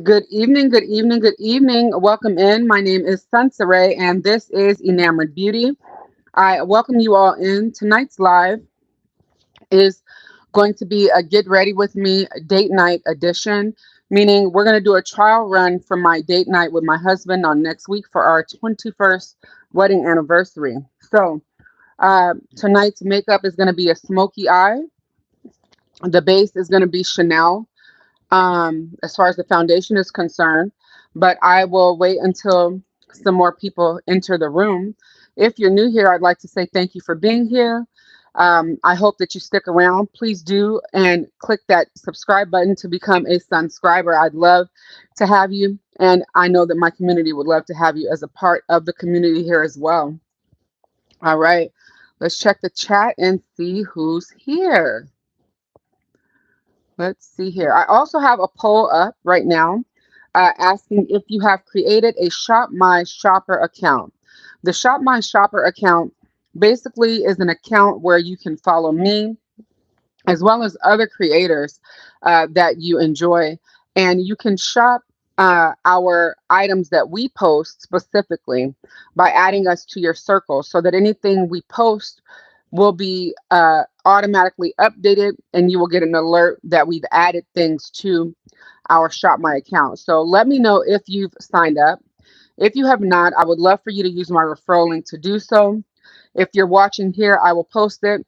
Good evening, good evening, good evening. Welcome in. My name is Sunsaray, and this is Enamored Beauty. I welcome you all in. Tonight's live is going to be a get ready with me date night edition, meaning we're going to do a trial run for my date night with my husband on next week for our 21st wedding anniversary. Tonight's makeup is going to be a smoky eye. The base is going to be Chanel as far as the foundation is concerned. But I will wait until some more people enter the room. If you're new here, I'd like to say thank you for being here. I hope that you stick around. Please do and click that subscribe button to become a subscriber. I'd love to have you, and I know that my community would love to have you as a part of the community here as well. All right, let's check the chat and see who's here. Let's see here. I also have a poll up right now asking if you have created a Shop My Shopper account. The Shop My Shopper account basically is an account where you can follow me as well as other creators that you enjoy, and you can shop our items that we post specifically by adding us to your circle so that anything we post will be automatically updated and you will get an alert that we've added things to our Shop My account. So let me know if you've signed up. If you have not, I would love for you to use my referral link to do so. If you're watching here, I will post it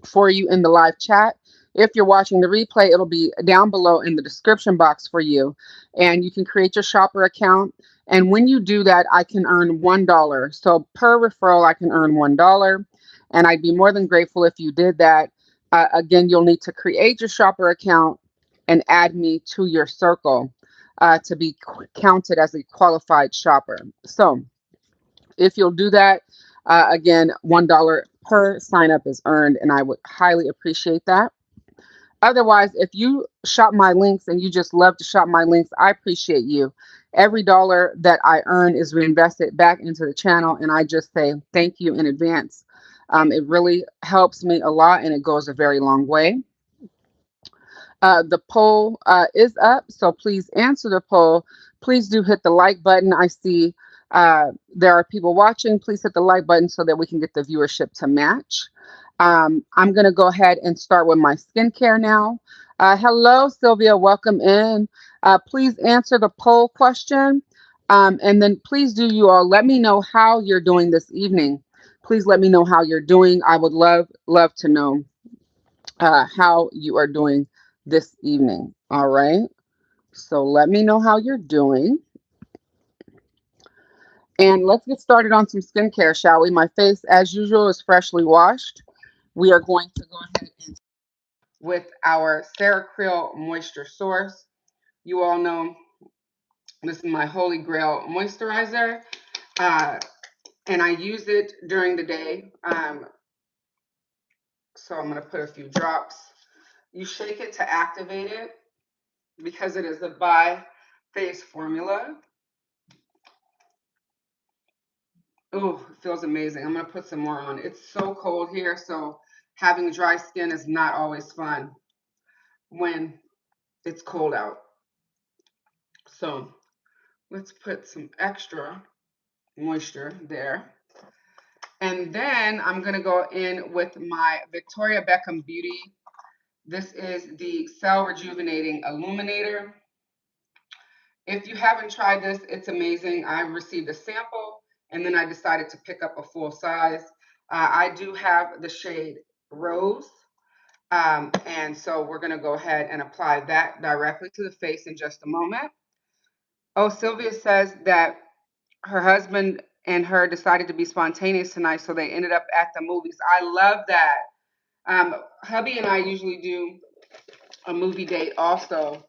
for you in the live chat. If you're watching the replay, it'll be down below in the description box for you. And you can create your shopper account. And when you do that, I can earn $1. So per referral, I can earn $1. And I'd be more than grateful if you did that. Again, you'll need to create your shopper account and add me to your circle to be counted as a qualified shopper. So if you'll do that, again, $1 per sign up is earned, and I would highly appreciate that. Otherwise, if you shop my links and you just love to shop my links, I appreciate you. Every dollar that I earn is reinvested back into the channel, and I just say thank you in advance. It really helps me a lot, and it goes a very long way. The poll is up, so please answer the poll. Please do hit the like button. I see there are people watching. Please hit the like button so that we can get the viewership to match. I'm going to go ahead and start with my skincare now. Hello, Sylvia. Welcome in. Please answer the poll question. And then please do you all let me know how you're doing this evening. Please let me know how you're doing. I would love to know how you are doing this evening. All right. So let me know how you're doing. And let's get started on some skincare, shall we? My face, as usual, is freshly washed. We are going to go ahead and with our CeraCryl Moisture Source. You all know this is my Holy Grail moisturizer, uh, and I use it during the day. So I'm going to put a few drops. You shake it to activate it because it is a bi-phase formula. Oh, it feels amazing. I'm going to put some more on. It's so cold here, so having dry skin is not always fun when it's cold out. So let's put some extra moisture there. And then I'm going to go in with my Victoria Beckham Beauty. This is the Cell Rejuvenating Illuminator. If you haven't tried this, it's amazing. I received a sample and then I decided to pick up a full size. I do have the shade Rose. And so we're going to go ahead and apply that directly to the face in just a moment. Oh, Sylvia says that her husband and her decided to be spontaneous tonight, so they ended up at the movies. I love that. Hubby and I usually do a movie date also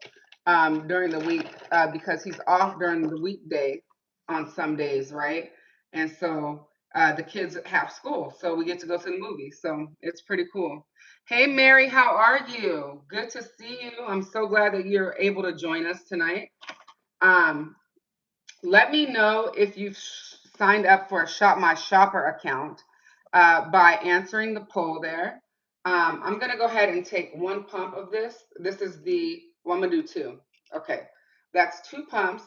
during the week because he's off during the weekday on some days, right? And so the kids have school, so we get to go to the movies. So it's pretty cool. Hey, Mary, how are you? Good to see you. I'm so glad that you're able to join us tonight. Um, Let me know if you've signed up for a Shop My Shopper account by answering the poll there. I'm going to go ahead and take one pump of this. This is the, well, I'm going to do two. Okay. That's 2 pumps.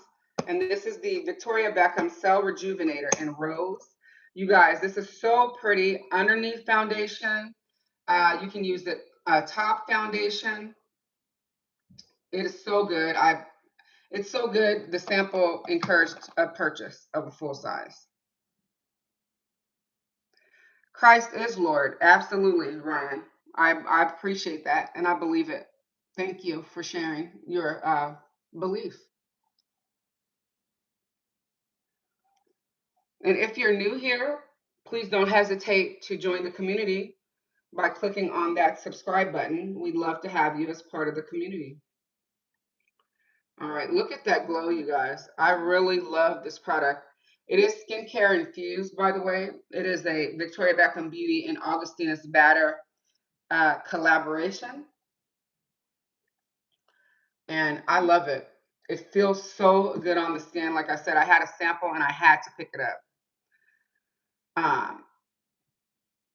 And this is the Victoria Beckham Cell Rejuvenator in Rose. You guys, this is so pretty. Underneath foundation, you can use it top foundation. It is so good. It's so good. The sample encouraged a purchase of a full size. Christ is Lord. Absolutely, Ryan. I appreciate that and I believe it. Thank you for sharing your belief. And if you're new here, please don't hesitate to join the community by clicking on that subscribe button. We'd love to have you as part of the community. All right, look at that glow, you guys. I really love this product. It is skincare infused, by the way. It is a Victoria Beckham Beauty and Augustinus Bader collaboration. And I love it. It feels so good on the skin. Like I said, I had a sample and I had to pick it up.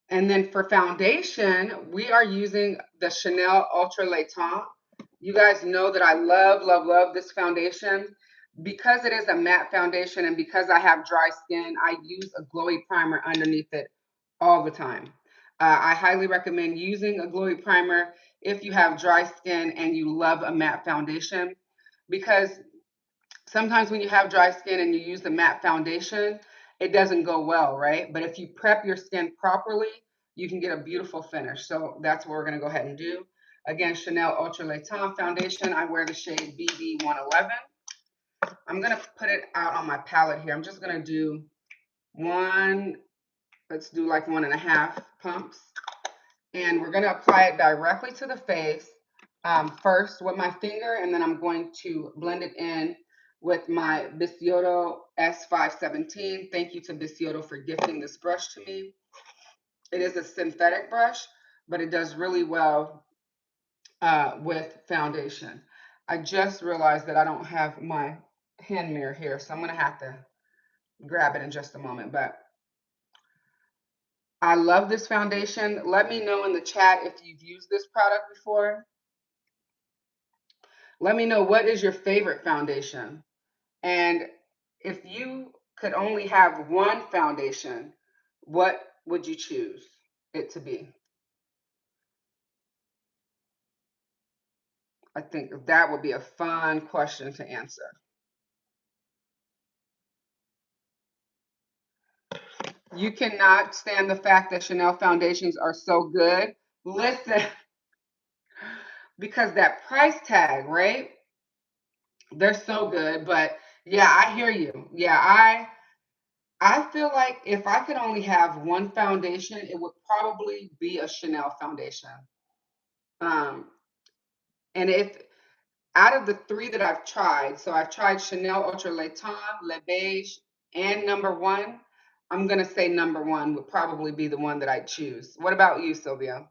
And then for foundation, we are using the Chanel Ultra Laiton. You guys know that I love, love, love this foundation. Because it is a matte foundation and because I have dry skin, I use a glowy primer underneath it all the time. I highly recommend using a glowy primer if you have dry skin and you love a matte foundation, because sometimes when you have dry skin and you use the matte foundation, it doesn't go well, right? But if you prep your skin properly, you can get a beautiful finish. So that's what we're going to go ahead and do. Again, Chanel Ultra Laiton foundation. I wear the shade BB111. I'm going to put it out on my palette here. I'm just going to do one, let's do like 1.5 pumps. And we're going to apply it directly to the face first with my finger, and then I'm going to blend it in with my Bisotto S517. Thank you to Bisotto for gifting this brush to me. It is a synthetic brush, but it does really well with foundation. I just realized that I don't have my hand mirror here, so I'm going to have to grab it in just a moment. But I love this foundation. Let me know in the chat if you've used this product before. Let me know, what is your favorite foundation? And if you could only have one foundation, what would you choose it to be? I think that would be a fun question to answer. You cannot stand the fact that Chanel foundations are so good. Listen, because that price tag, right? They're so good. But yeah, I hear you. Yeah, I feel like if I could only have one foundation, it would probably be a Chanel foundation. Um, and if out of the 3 that I've tried, so I've tried Chanel Ultra Laiton, Le Beige, and number 1, I'm going to say number 1 would probably be the one that I'd choose. What about you, Sylvia?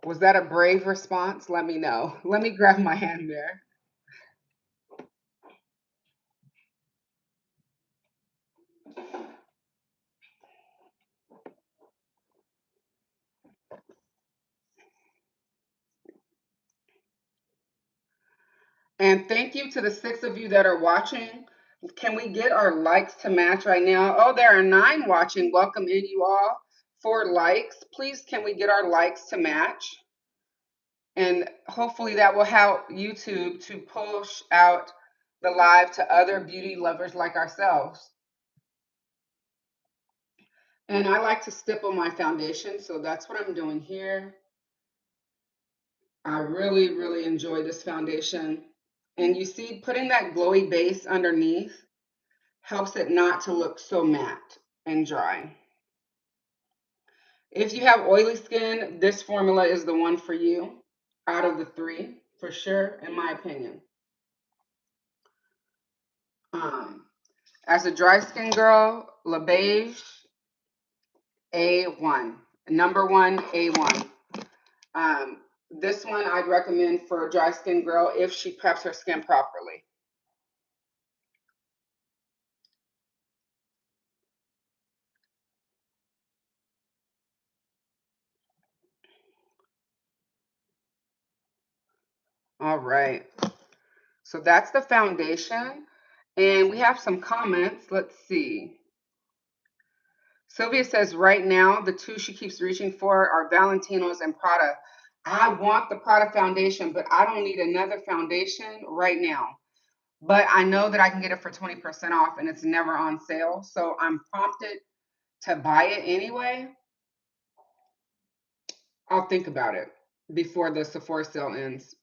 Was that a brave response? Let me know. Let me grab my hand there. And thank you to the 6 of you that are watching. Can we get our likes to match right now? Oh, there are 9 watching. Welcome in, you all. 4 likes. Please, can we get our likes to match? And hopefully that will help YouTube to push out the live to other beauty lovers like ourselves. And I like to stipple my foundation, so that's what I'm doing here. I really, really enjoy this foundation. And you see, putting that glowy base underneath helps it not to look so matte and dry. If you have oily skin, this formula is the one for you out of the 3, for sure, in my opinion. As a dry skin girl, Le Beige, A1. Number 1, A1. This one I'd recommend for a dry skin girl if she preps her skin properly. All right. So that's the foundation. And we have some comments. Let's see. Sylvia says right now the two she keeps reaching for are Valentino's and Prada. I want the Prada foundation, but I don't need another foundation right now. But I know that I can get it for 20% off and it's never on sale. So I'm prompted to buy it anyway. I'll think about it before the Sephora sale ends.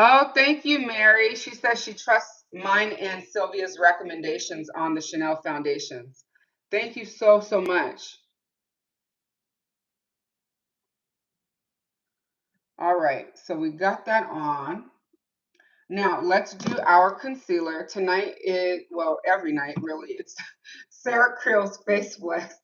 Oh, thank you, Mary. She says she trusts mine and Sylvia's recommendations on the Chanel foundations. Thank you so, so much. All right, so we got that on. Now let's do our concealer. Tonight is, well, every night really, it's Sarah Creel's Face Flex.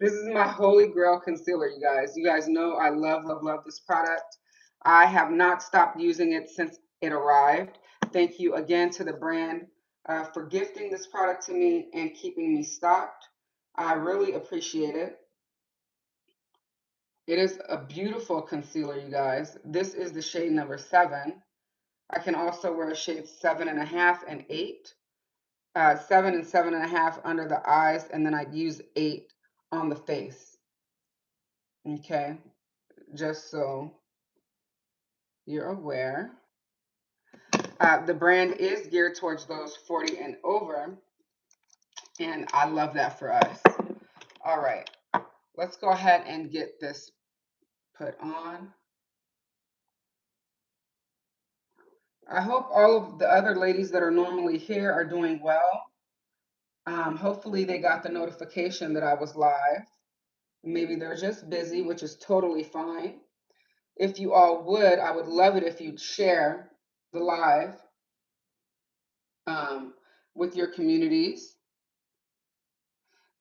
This is my holy grail concealer, you guys. You guys know I love, love, love this product. I have not stopped using it since it arrived. Thank you again to the brand for gifting this product to me and keeping me stocked. I really appreciate it. It is a beautiful concealer, you guys. This is the shade number 7. I can also wear shades 7.5 and 8. 7 and 7.5 under the eyes, and then I use 8 on the face. Okay, just so you're aware. The brand is geared towards those 40 and over, and I love that for us. All right, let's go ahead and get this put on. I hope all of the other ladies that are normally here are doing well. Hopefully they got the notification that I was live. Maybe they're just busy, which is totally fine. If you all would, I would love it if you'd share the live with your communities.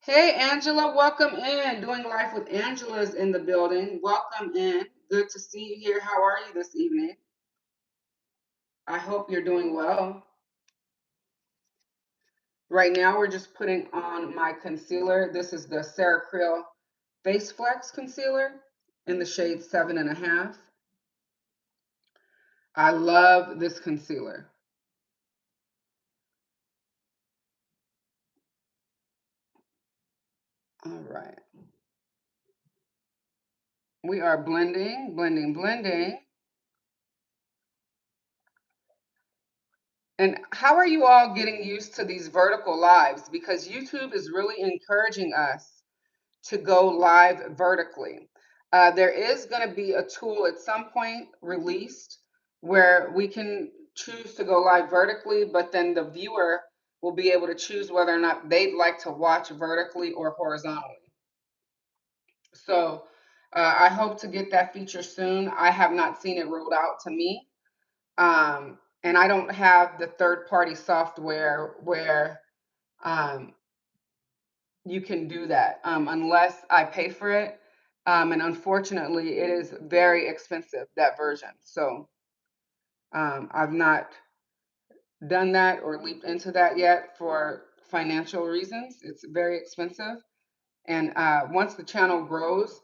Hey, Angela, welcome in. Doing Life with Angela's in the building. Welcome in. Good to see you here. How are you this evening? I hope you're doing well. Right now, we're just putting on my concealer. This is the Sarah Creel Face Flex Concealer in the shade 7.5. I love this concealer. All right. We are blending, blending, blending. And how are you all getting used to these vertical lives? Because YouTube is really encouraging us to go live vertically. There is going to be a tool at some point released where we can choose to go live vertically, but then the viewer will be able to choose whether or not they'd like to watch vertically or horizontally. So I hope to get that feature soon. I have not seen it rolled out to me. And I don't have the third-party software where you can do that unless I pay for it. And unfortunately, it is very expensive, that version. So I've not done that or leaped into that yet for financial reasons. It's very expensive. And once the channel grows,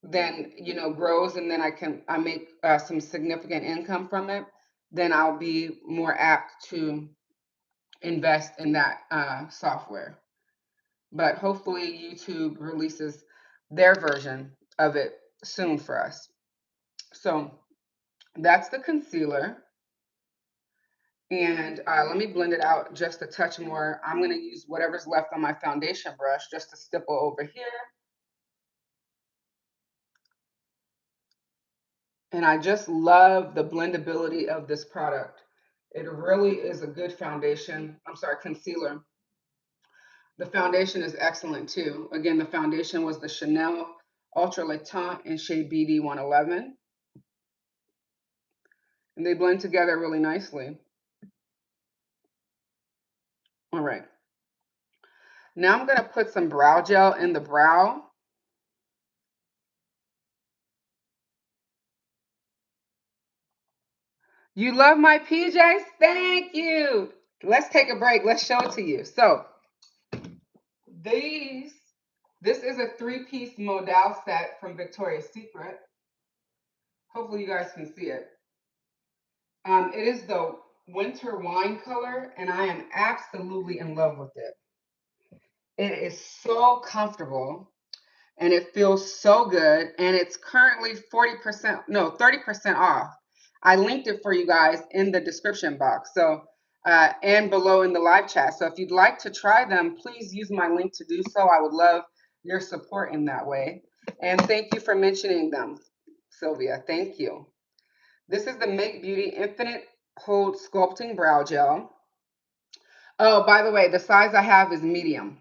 then grows, and then I make some significant income from it, then I'll be more apt to invest in that software. But hopefully YouTube releases their version of it soon for us. So that's the concealer. And let me blend it out just a touch more. I'm going to use whatever's left on my foundation brush just to stipple over here. And I just love the blendability of this product. It really is a good foundation. I'm sorry, concealer. The foundation is excellent too. Again, the foundation was the Chanel Ultra Latent in shade BD 111. And they blend together really nicely. All right. Now I'm going to put some brow gel in the brow. You love my PJs? Thank you. Let's take a break. Let's show it to you. So these This is a 3-piece modal set from Victoria's Secret. Hopefully you guys can see it. It is the winter wine color, and I am absolutely in love with it. It is so comfortable, and it feels so good, and it's currently 40%, no, 30% off. I linked it for you guys in the description box, so and below in the live chat. So if you'd like to try them, please use my link to do so. I would love your support in that way. And thank you for mentioning them, Sylvia. Thank you. This is the Make Beauty Infinite Hold Sculpting Brow Gel. Oh, by the way, the size I have is medium.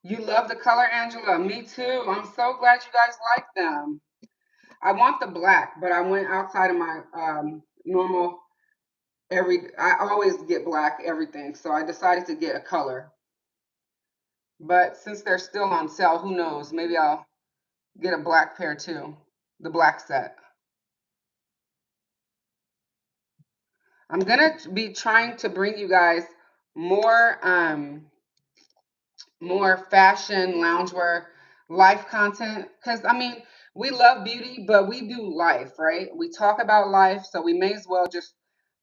You love the color, Angela. Me too. I'm so glad you guys like them. I want the black, but I went outside of my normal I always get black everything, so I decided to get a color. But since they're still on sale, who knows? Maybe I'll get a black pair too, the black set. I'm gonna be trying to bring you guys more more fashion, loungewear, life content. Because, I mean, we love beauty, but we do life, right? We talk about life, so we may as well just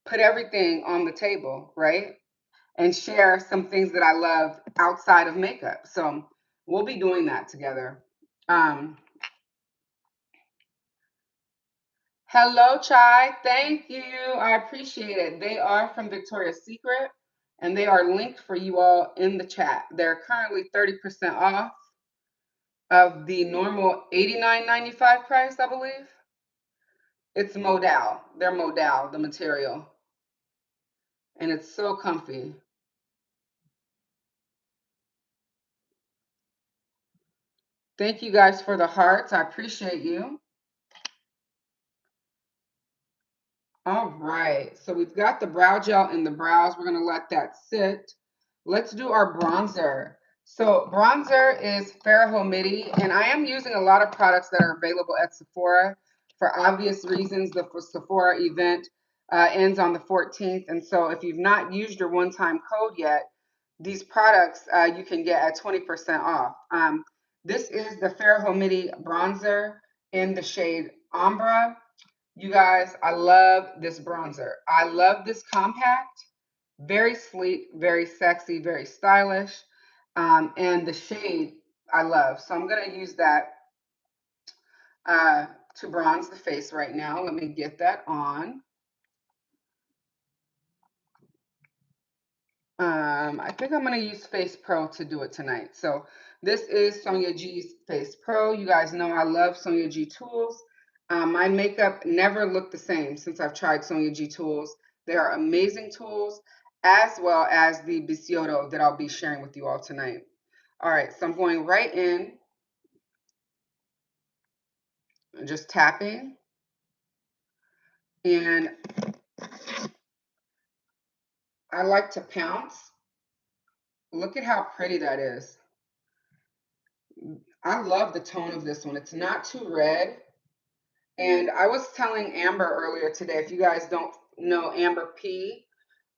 put everything on the table, right? And share some things that I love outside of makeup. So we'll be doing that together. Um, Hello, Chai. Thank you. I appreciate it. They are from Victoria's Secret, and they are linked for you all in the chat. They're currently 30% off of the normal $89.95 price, I believe. It's modal. They're modal, the material. And it's so comfy. Thank you guys for the hearts. I appreciate you. All right. So we've got the brow gel in the brows. We're going to let that sit. Let's do our bronzer. So bronzer is Farrah Midi, and I am using a lot of products that are available at Sephora for obvious reasons. The Sephora event ends on the 14th, and so if you've not used your one-time code yet, these products you can get at 20% off. This is the Farrah Midi bronzer in the shade Ombre. You guys, I love this bronzer. I love this compact, very sleek, very sexy, very stylish. And the shade I love. So I'm going to use that to bronze the face right now. Let me get that on. I think I'm going to use Face Pro to do it tonight. So this is Sonia G's Face Pro. You guys know I love Sonia G tools. My makeup never looked the same since I've tried Sonia G tools. They are amazing tools, as well as the Bisotto that I'll be sharing with you all tonight. All right, so I'm going right in, just tapping. And I like to pounce. Look at how pretty that is. I love the tone of this one. It's not too red. And I was telling Amber earlier today, if you guys don't know Amber P,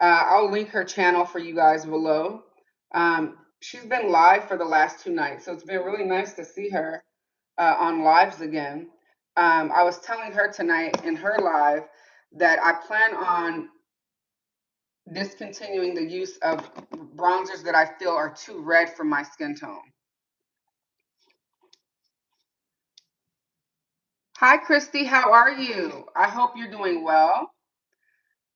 I'll link her channel for you guys below. She's been live for the last 2 nights, so it's been really nice to see her on lives again. I was telling her tonight in her live that I plan on discontinuing the use of bronzers that I feel are too red for my skin tone. Hi, Christy. How are you? I hope you're doing well.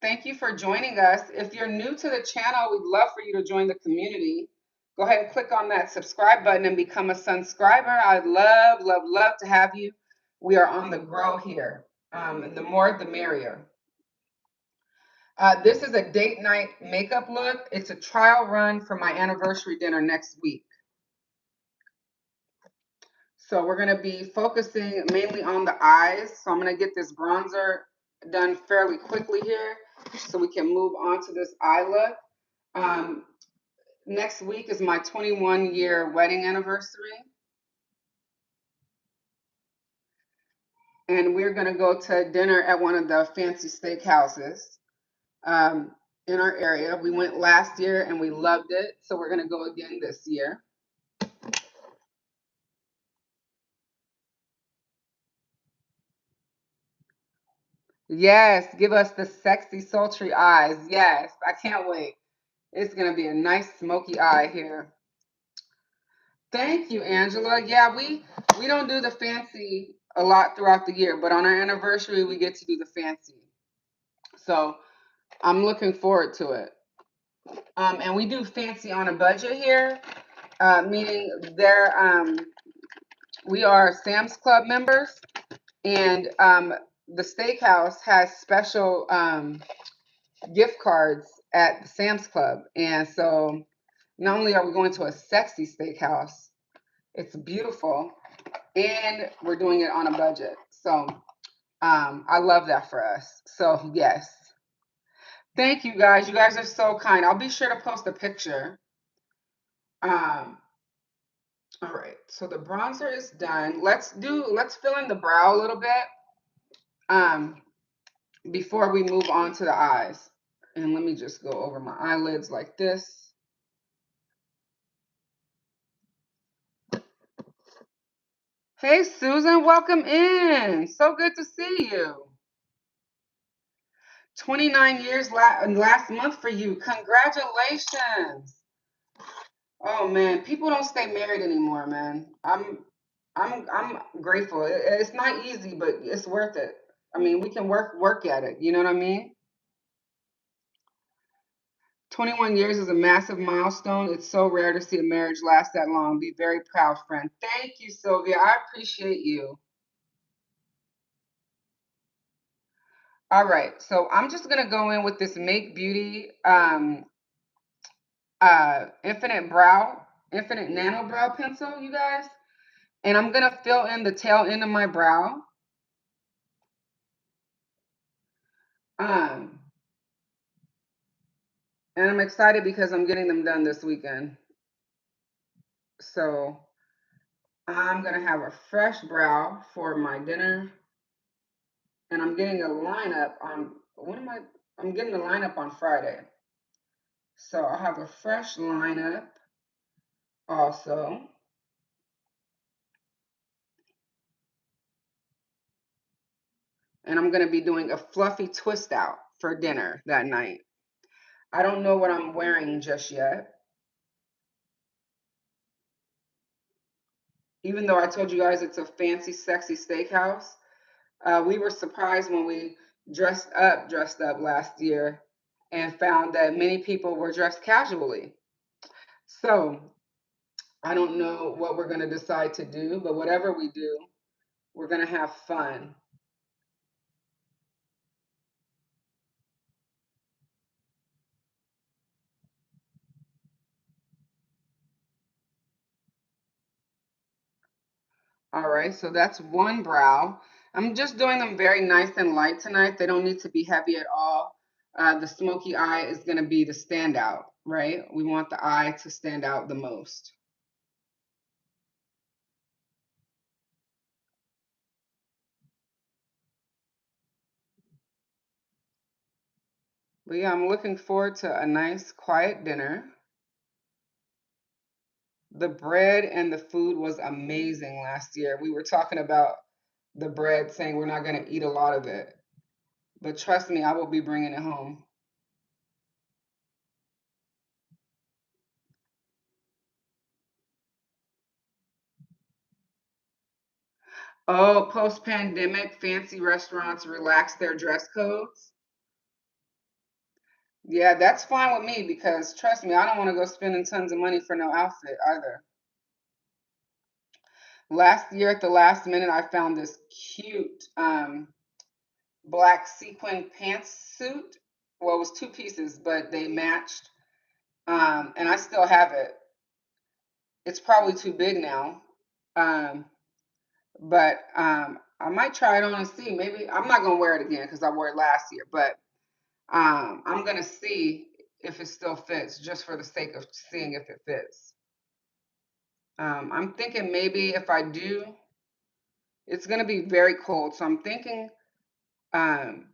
Thank you for joining us. If you're new to the channel, we'd love for you to join the community. Go ahead and click on that subscribe button and become a subscriber. I'd love, love, love to have you. We are on the grow here. The more, the merrier. This is a date night makeup look. It's a trial run for my anniversary dinner next week. So we're going to be focusing mainly on the eyes. So I'm going to get this bronzer done fairly quickly here so we can move on to this eye look. Next week is my 21-year wedding anniversary. And we're going to go to dinner at one of the fancy steakhouses in our area. We went last year and we loved it. So we're going to go again this year. Yes, give us the sexy, sultry eyes. Yes, I can't wait. It's gonna be a nice smoky eye here. Thank you, Angela. Yeah, we don't do the fancy a lot throughout the year, but on our anniversary we get to do the fancy. So I'm looking forward to it. And we do fancy on a budget here, meaning we are Sam's Club members, and the steakhouse has special gift cards at the Sam's Club. And so not only are we going to a sexy steakhouse, it's beautiful, and we're doing it on a budget. So I love that for us. So yes. Thank you guys. You guys are so kind. I'll be sure to post a picture. Um, all right. So the bronzer is done. Let's fill in the brow a little bit um, before we move on to the eyes. And let me just go over my eyelids like this. Hey, Susan, welcome in. So good to see you. 29 years last month for you. Congratulations. Oh man, people don't stay married anymore, man. I'm grateful. It's not easy, but it's worth it. I mean, we can work at it. You know what I mean? 21 years is a massive milestone. It's so rare to see a marriage last that long. Be very proud, friend. Thank you, Sylvia. I appreciate you. All right, so I'm just gonna go in with this Make Beauty infinite nano brow pencil, you guys, and I'm gonna fill in the tail end of my brow. Um, and I'm excited because I'm getting them done this weekend. So I'm gonna have a fresh brow for my dinner, and I'm getting a lineup on I'm getting the lineup on Friday. So I'll have a fresh lineup also. And I'm gonna be doing a fluffy twist out for dinner that night. I don't know what I'm wearing just yet. Even though I told you guys it's a fancy, sexy steakhouse, we were surprised when we dressed up last year and found that many people were dressed casually. So I don't know what we're going to decide to do, but whatever we do, we're going to have fun. All right, so that's one brow. I'm just doing them very nice and light tonight. They don't need to be heavy at all. The smoky eye is going to be the standout, right? We want the eye to stand out the most. But yeah, I'm looking forward to a nice, quiet dinner. The bread and the food was amazing last year. We were talking about the bread, saying we're not going to eat a lot of it. But trust me, I will be bringing it home. Oh, post pandemic, fancy restaurants relax their dress codes. Yeah, that's fine with me because trust me, I don't want to go spending tons of money for no outfit either. Last year at the last minute, I found this cute black sequin pantsuit. Well, it was two pieces, but they matched. And I still have it. It's probably too big now. Um, but I might try it on and see. Maybe I'm not gonna wear it again because I wore it last year, but I'm gonna see if it still fits just for the sake of seeing if it fits. I'm thinking maybe if I do, it's gonna be very cold, so I'm thinking um,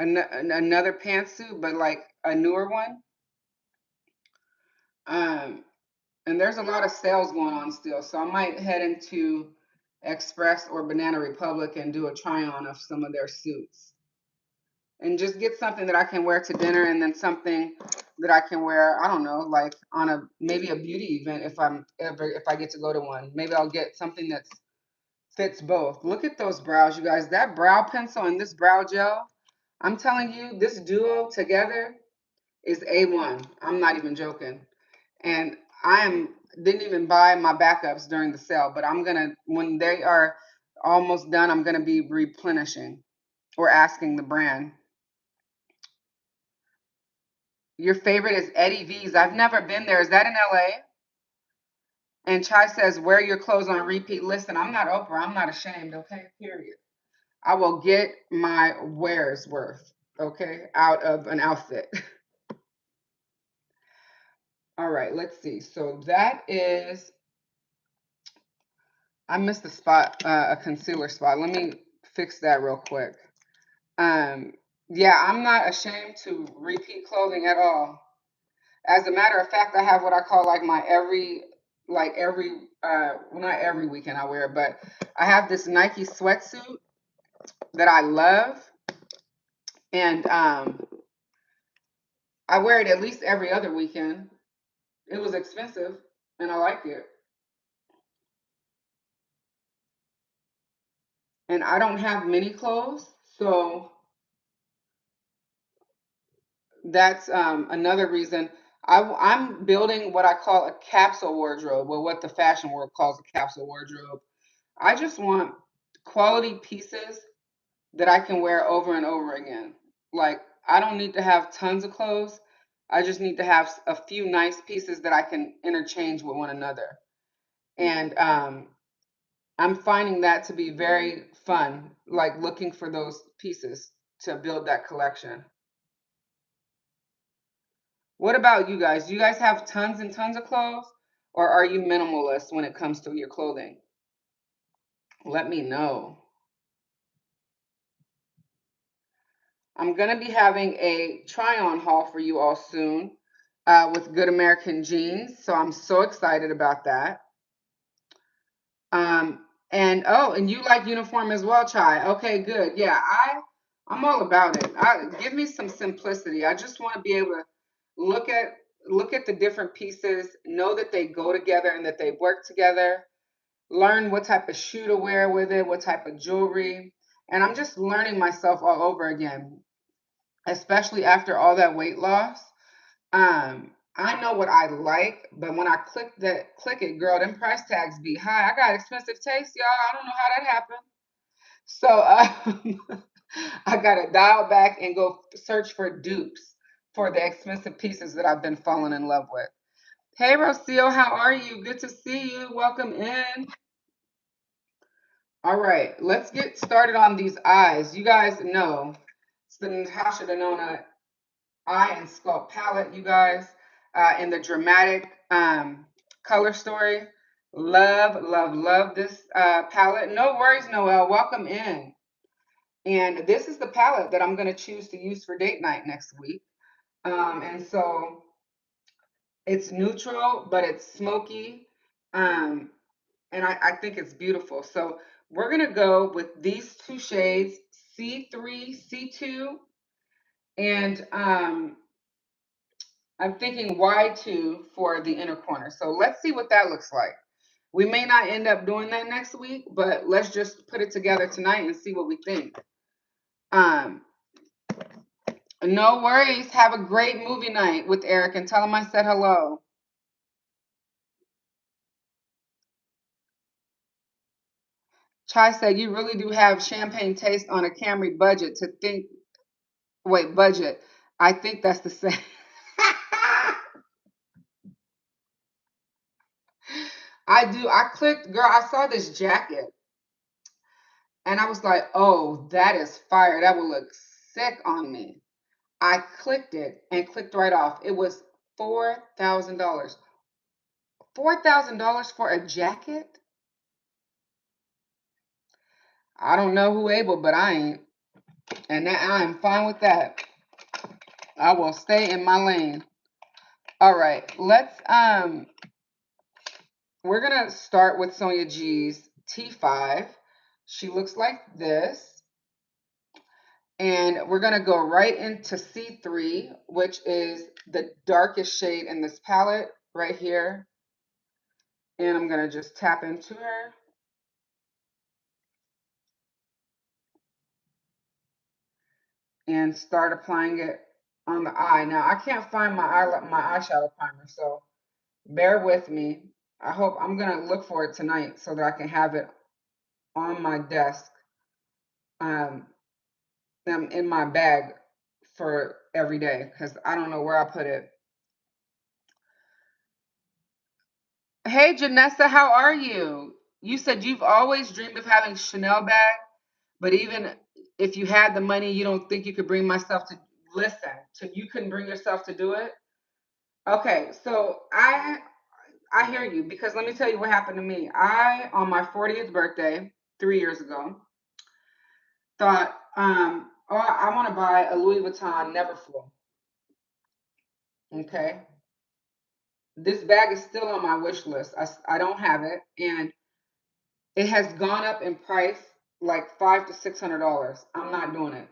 another pantsuit, but like a newer one. Um, and there's a lot of sales going on still, so I might head into Express or Banana Republic and do a try on of some of their suits. and just get something that I can wear to dinner, and then something that I can wear, I don't know, like on a maybe a beauty event if I get to go to one. Maybe I'll get something that fits both. Look at those brows, you guys. That brow pencil and this brow gel, I'm telling you, this duo together is A1. I'm not even joking. And didn't even buy my backups during the sale, but I'm gonna, when they are almost done, I'm gonna be replenishing or asking the brand. Your favorite is Eddie V's. I've never been there. Is that in LA? And Chai says, wear your clothes on repeat. Listen, I'm not Oprah. I'm not ashamed, okay? Period. I will get my wear's worth, okay, out of an outfit. All right, let's see. So that is, I missed a spot, a concealer spot. Let me fix that real quick. Yeah, I'm not ashamed to repeat clothing at all. As a matter of fact, I have what I call like my well, not every weekend I wear it, but I have this Nike sweatsuit that I love. And I wear it at least every other weekend. It was expensive and I like it. And I don't have many clothes, so that's another reason. I'm building what I call a capsule wardrobe, or what the fashion world calls a capsule wardrobe. I just want quality pieces that I can wear over and over again. Like, I don't need to have tons of clothes. I just need to have a few nice pieces that I can interchange with one another. And I'm finding that to be very fun, like looking for those pieces to build that collection. What about you guys? Do you guys have tons and tons of clothes, or are you minimalist when it comes to your clothing? Let me know. I'm going to be having a try-on haul for you all soon with Good American Jeans, so I'm so excited about that. And oh, and you like uniform as well, Chai. Okay, good. Yeah, I'm all about it. Give me some simplicity. I just want to be able to look at look at the different pieces, know that they go together and that they work together, learn what type of shoe to wear with it, what type of jewelry. And I'm just learning myself all over again, especially after all that weight loss. I know what I like, but when I click it, girl, them price tags be high. I got expensive taste, y'all. I don't know how that happened. So I gotta dial back and go search for dupes for the expensive pieces that I've been falling in love with. Hey, Rocio, how are you? Good to see you. Welcome in. All right, let's get started on these eyes. You guys know it's the Natasha Denona Eye and Sculpt palette, you guys, in the dramatic color story. Love, love, love this palette. No worries, Noelle. Welcome in. And this is the palette that I'm going to choose to use for date night next week. And so it's neutral, but it's smoky. Um, and I think it's beautiful. So we're going to go with these two shades, C3, C2, and I'm thinking Y2 for the inner corner. So let's see what that looks like. We may not end up doing that next week, but let's just put it together tonight and see what we think. No worries. Have a great movie night with Eric and tell him I said hello. Chai said, you really do have champagne taste on a Camry budget to think, wait, budget. I think that's the same. I do. I clicked, girl, I saw this jacket and I was like, oh, that is fire. That will look sick on me. I clicked it and clicked right off. It was $4,000. $4,000 for a jacket? I don't know who able, but I ain't. And that, I'm fine with that. I will stay in my lane. All right, we're gonna start with Sonia G's T5. She looks like this. And we're going to go right into C3, which is the darkest shade in this palette right here. And I'm going to just tap into her. And start applying it on the eye. Now, I can't find my eyeshadow primer, so bear with me. I'm going to look for it tonight so that I can have it on my desk, um, in my bag for every day, because I don't know where I put it. Hey, Janessa, how are you? You said you've always dreamed of having Chanel bag, but even if you had the money, you don't think you could bring myself to listen. You couldn't bring yourself to do it? Okay, so I hear you, because let me tell you what happened to me. On my 40th birthday, 3 years ago, thought, oh, I want to buy a Louis Vuitton Neverfull. Okay, this bag is still on my wish list. I don't have it, and it has gone up in price like $500 to $600. I'm not doing it,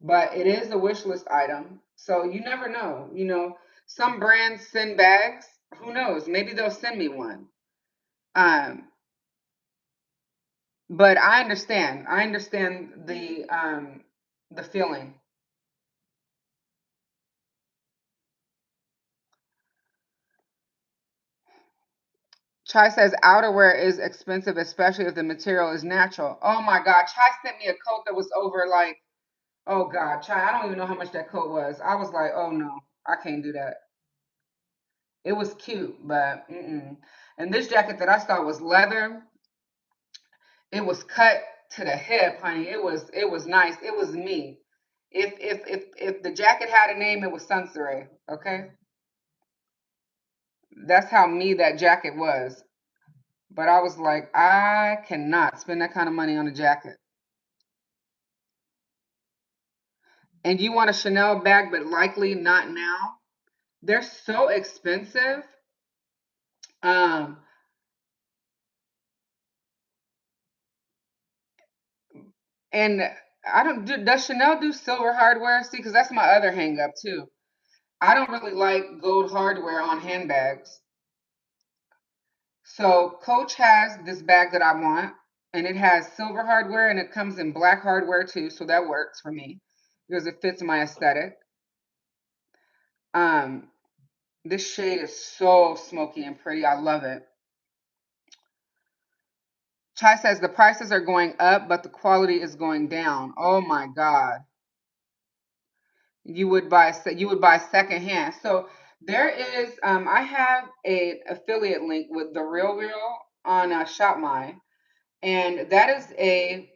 but it is a wish list item. So you never know. Some brands send bags. Who knows? Maybe they'll send me one. Um, but I understand. I understand the feeling. Chai says outerwear is expensive, especially if the material is natural. Oh my God, Chai sent me a coat that was over like, oh God, Chai, I don't even know how much that coat was. I was like, oh no, I can't do that. It was cute, but And this jacket that I saw was leather. It was cut to the hip, honey. It was nice. It was me. If the jacket had a name, it was Sunsaray. Okay, that's how me that jacket was. But I was like, I cannot spend that kind of money on a jacket. And you want a Chanel bag, but likely not now. They're so expensive. Um, and I don't do. Does Chanel do silver hardware? See, because that's my other hang up too. I don't really like gold hardware on handbags. So Coach has this bag that I want, and it has silver hardware, and it comes in black hardware too. So that works for me because it fits my aesthetic. Um, this shade is so smoky and pretty. I love it. Chai says the prices are going up, but the quality is going down. Oh my God. You would buy secondhand. So there is I have a affiliate link with the Real on ShopMy, and that is a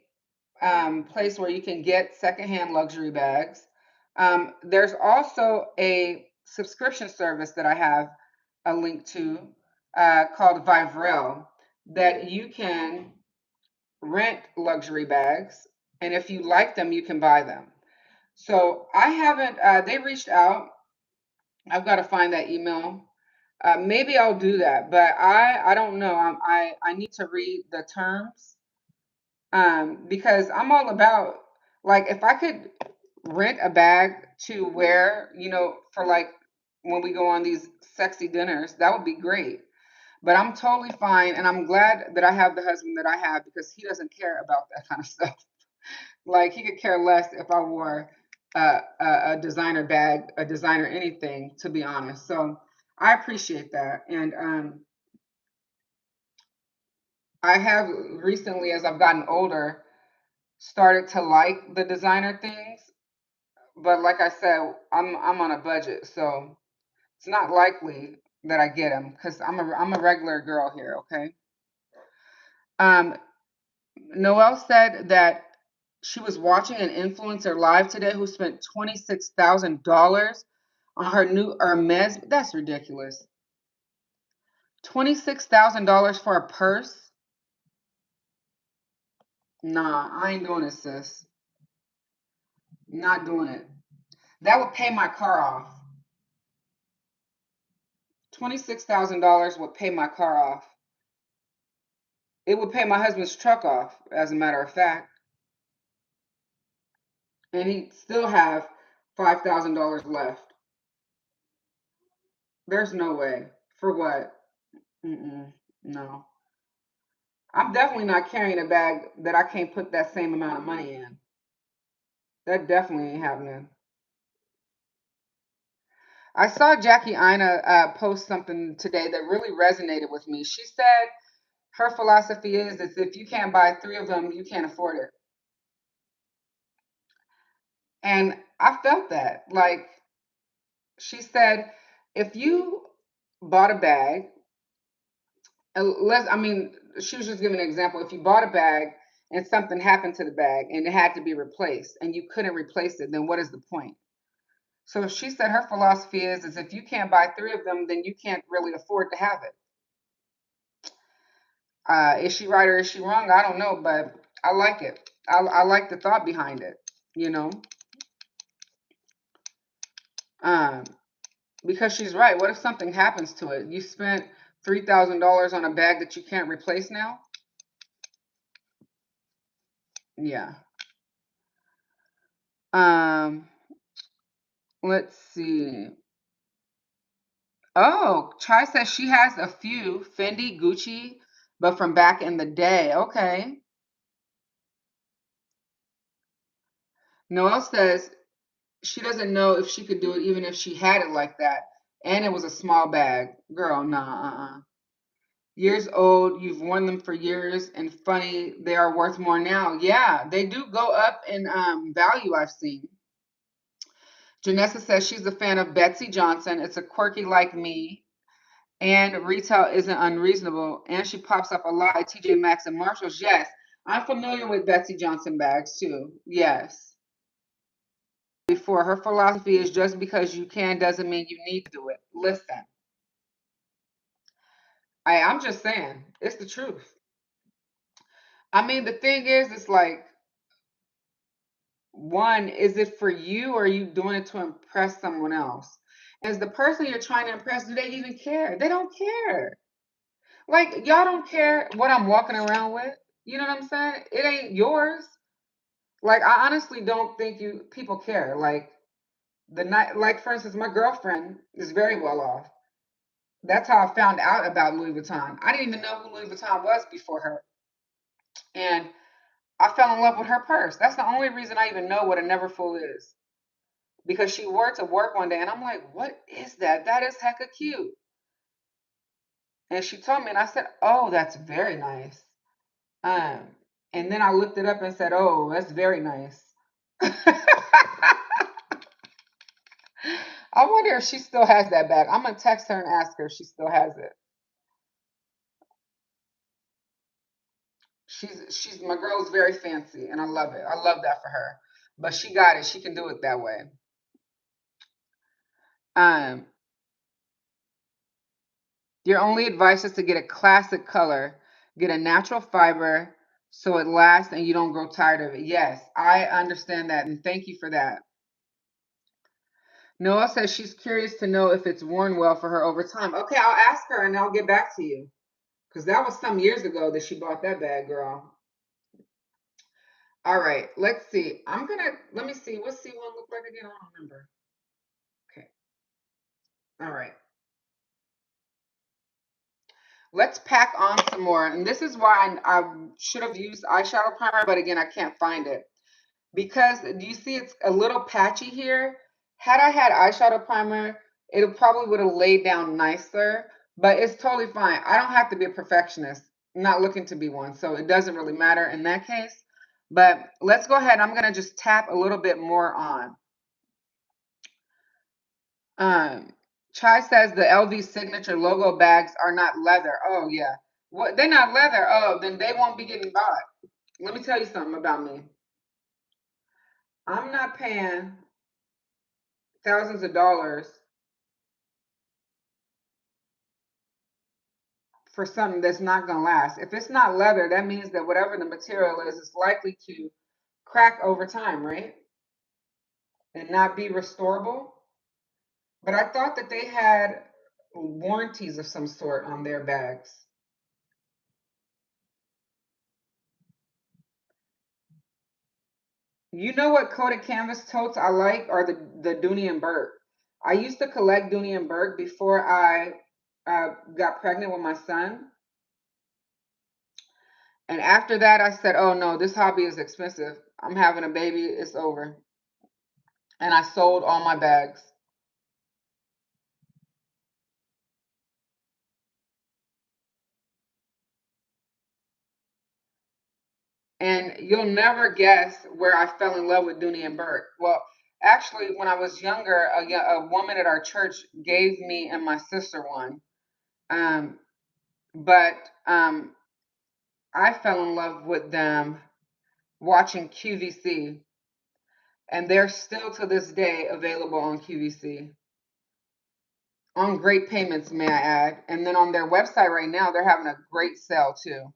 place where you can get secondhand luxury bags. There's also a subscription service that I have a link to, called Vivrel, that you can rent luxury bags, and if you like them, you can buy them. So I haven't. They reached out. I've got to find that email. Maybe I'll do that, but I don't know. I need to read the terms, because I'm all about, like, if I could rent a bag to wear, for like when we go on these sexy dinners, that would be great. But I'm totally fine, and I'm glad that I have the husband that I have, because he doesn't care about that kind of stuff. Like, he could care less if I wore a designer bag, a designer anything, to be honest. So I appreciate that, and I have recently, as I've gotten older, started to like the designer things. But like I said, I'm on a budget, so it's not likely that I get them, because I'm a regular girl here. Okay. Um, Noelle said that she was watching an influencer live today who spent $26,000 on her new Hermes. That's ridiculous. $26,000 for a purse? Nah, I ain't doing it, sis. Not doing it. That would pay my car off. $26,000 would pay my car off. It would pay my husband's truck off, as a matter of fact. and he still have $5,000 left. There's no way. For what? Mm-mm, no. I'm definitely not carrying a bag that I can't put that same amount of money in. That definitely ain't happening. I saw Jackie Ina post something today that really resonated with me. She said her philosophy is if you can't buy three of them, you can't afford it. And I felt that. Like she said, if you bought a bag, I mean, she was just giving an example. If you bought a bag and something happened to the bag and it had to be replaced and you couldn't replace it, then what is the point? So she said her philosophy is if you can't buy three of them, then you can't really afford to have it. Is she right or is she wrong? I don't know, but I like it. I like the thought behind it, you know, um, because she's right. What if something happens to it? You spent $3,000 on a bag that you can't replace now? Yeah. Um, let's see. Oh, Chai says she has a few Fendi, Gucci, but from back in the day. Okay. Noelle says she doesn't know if she could do it even if she had it like that. And it was a small bag. Girl, nah, Years old, you've worn them for years, and funny, they are worth more now. Yeah, they do go up in value, I've seen. Janessa says she's a fan of Betsy Johnson. It's a quirky like me, and retail isn't unreasonable. And she pops up a lot at TJ Maxx and Marshalls. Yes, I'm familiar with Betsy Johnson bags too. Yes. Before her philosophy is just because you can doesn't mean you need to do it. Listen, I'm just saying, it's the truth. I mean, the thing is, it's like, one, is it for you or are you doing it to impress someone else? As the person you're trying to impress, do they even care? They don't care. Like, y'all don't care what I'm walking around with. You know what I'm saying? It ain't yours. Like, I honestly don't think people care. Like the night, like for instance, my girlfriend is very well off. That's how I found out about Louis Vuitton. I didn't even know who Louis Vuitton was before her, and I fell in love with her purse. That's the only reason I even know what a Neverfull is, because she wore it to work one day, and I'm like, "What is that? That is hecka cute." And she told me, and I said, "Oh, that's very nice." Um, and then I looked it up and said, "Oh, that's very nice." I wonder if she still has that bag. I'm gonna text her and ask her if she still has it. She's my girl's very fancy, and I love it. I love that for her. But she got it. She can do it that way. Um, your only advice is to get a classic color, get a natural fiber so it lasts and you don't grow tired of it. Yes, I understand that, and thank you for that. Noah says she's curious to know if it's worn well for her over time. Okay, I'll ask her and I'll get back to you. Because that was some years ago that she bought that bag, girl. All right, let's see. Let me see. What's C1 look like again? I don't remember. Okay, all right. Let's pack on some more. And this is why I should have used eyeshadow primer, but again, I can't find it. Because do you see it's a little patchy here? Had I had eyeshadow primer, it probably would have laid down nicer, but it's totally fine. I don't have to be a perfectionist. I'm not looking to be one, so it doesn't really matter in that case. But let's go ahead. I'm going to just tap a little bit more on. Um, Chai says the LV signature logo bags are not leather. Oh, yeah. What? They're not leather. Oh, then they won't be getting bought. Let me tell you something about me. I'm not paying thousands of dollars for something that's not going to last. If it's not leather, that means that whatever the material is, it's likely to crack over time, right? And not be restorable. But I thought that they had warranties of some sort on their bags. You know what coated canvas totes I like are the Dooney and Burke. I used to collect Dooney and Burke before I got pregnant with my son. And after that, I said, oh no, this hobby is expensive. I'm having a baby. It's over. And I sold all my bags. And you'll never guess where I fell in love with Dooney and Burke. Well, actually, when I was younger, a woman at our church gave me and my sister one. Um, but I fell in love with them watching QVC, and they're still to this day available on QVC on great payments, may I add. And then on their website right now, they're having a great sale too.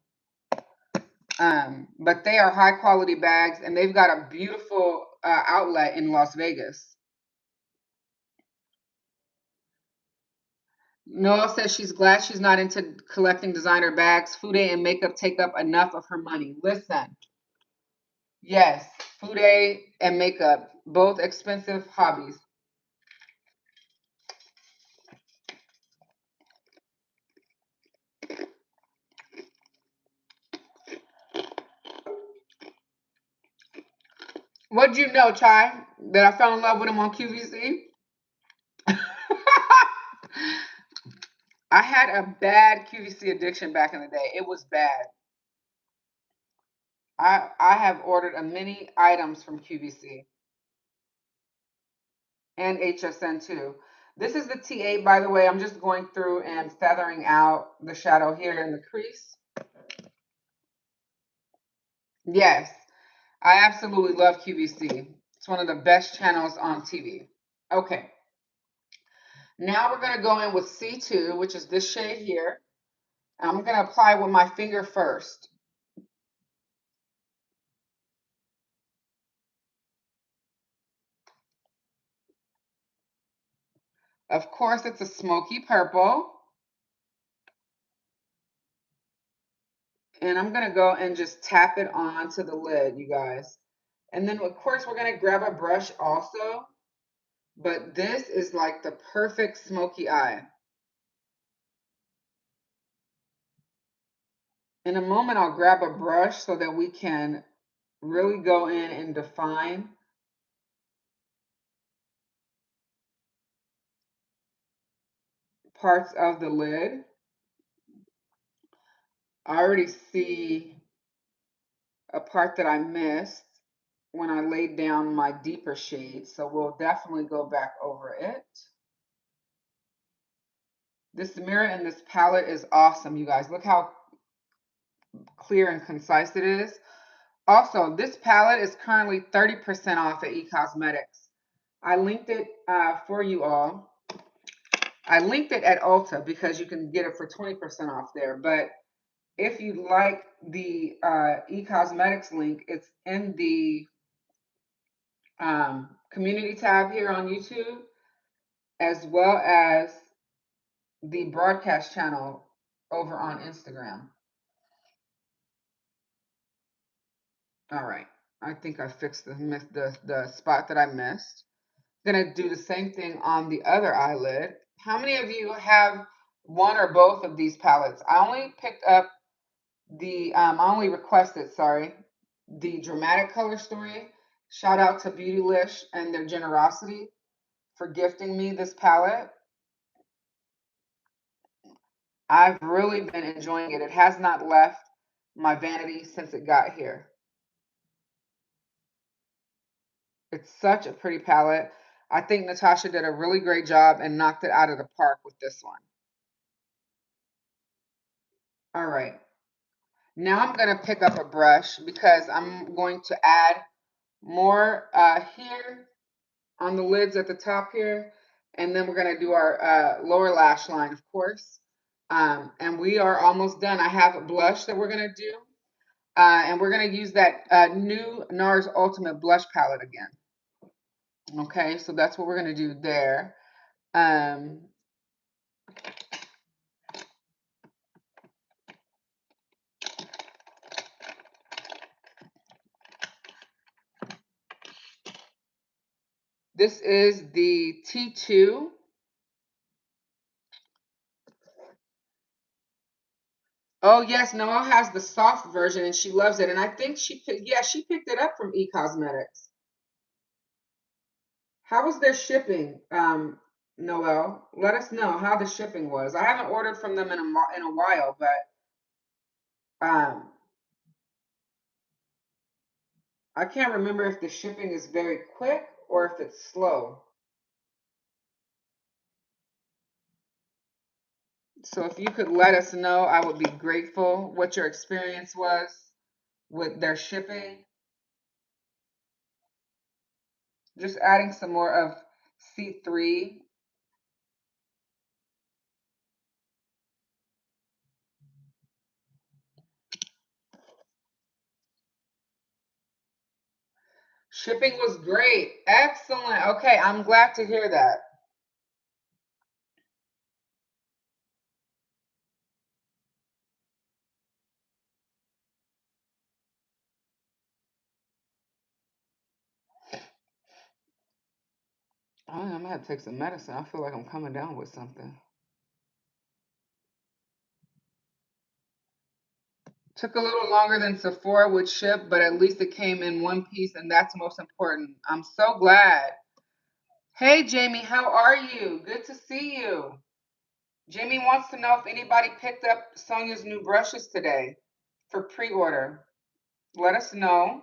But they are high quality bags, and they've got a beautiful outlet in Las Vegas. Noelle says she's glad she's not into collecting designer bags. Fude and makeup take up enough of her money. Listen, yes, Fude and makeup, both expensive hobbies. What'd you know, Chai? That I fell in love with him on QVC? I had a bad QVC addiction back in the day. It was bad. I have ordered a many items from QVC and HSN too. This is the T8, by the way. I'm just going through and feathering out the shadow here in the crease. Yes, I absolutely love QVC. It's one of the best channels on TV. Okay, now we're going to go in with C2, which is this shade here. I'm going to apply with my finger first. Of course, it's a smoky purple. And I'm going to go and just tap it onto the lid, you guys. And then, of course, we're going to grab a brush also. But this is like the perfect smoky eye. In a moment, I'll grab a brush so that we can really go in and define parts of the lid. I already see a part that I missed when I laid down my deeper shade, so we'll definitely go back over it. This mirror and this palette is awesome, you guys. Look how clear and concise it is. Also, this palette is currently 30% off at eCosmetics. I linked it for you all. I linked it at Ulta because you can get it for 20% off there. But if you like the eCosmetics link, it's in the community tab here on YouTube, as well as the broadcast channel over on Instagram. All right. I think I fixed the spot that I missed. Gonna do the same thing on the other eyelid. How many of you have one or both of these palettes? I only picked up I only requested, sorry, the Dramatic Color Story. Shout out to Beautylish and their generosity for gifting me this palette. I've really been enjoying it. It has not left my vanity since it got here. It's such a pretty palette. I think Natasha did a really great job and knocked it out of the park with this one. All right. Now I'm going to pick up a brush because I'm going to add more here on the lids at the top here. And then we're going to do our lower lash line, of course. And we are almost done. I have a blush that we're going to do. And we're going to use that new NARS Ultimate Blush Palette again. Okay, so that's what we're going to do there. This is the T2. Oh yes, Noelle has the soft version and she loves it. And I think she picked it up from eCosmetics. How was their shipping, Noelle? Let us know how the shipping was. I haven't ordered from them in a while, but I can't remember if the shipping is very quick or if it's slow. So if you could let us know, I would be grateful what your experience was with their shipping. Just adding some more of C3. Shipping was great. Excellent. Okay, I'm glad to hear that. I'm gonna have to take some medicine. I feel like I'm coming down with something. Took a little longer than Sephora would ship, but at least it came in one piece, and that's most important. I'm so glad. Hey, Jamie, how are you? Good to see you. Jamie wants to know if anybody picked up Sonia's new brushes today for pre-order. Let us know.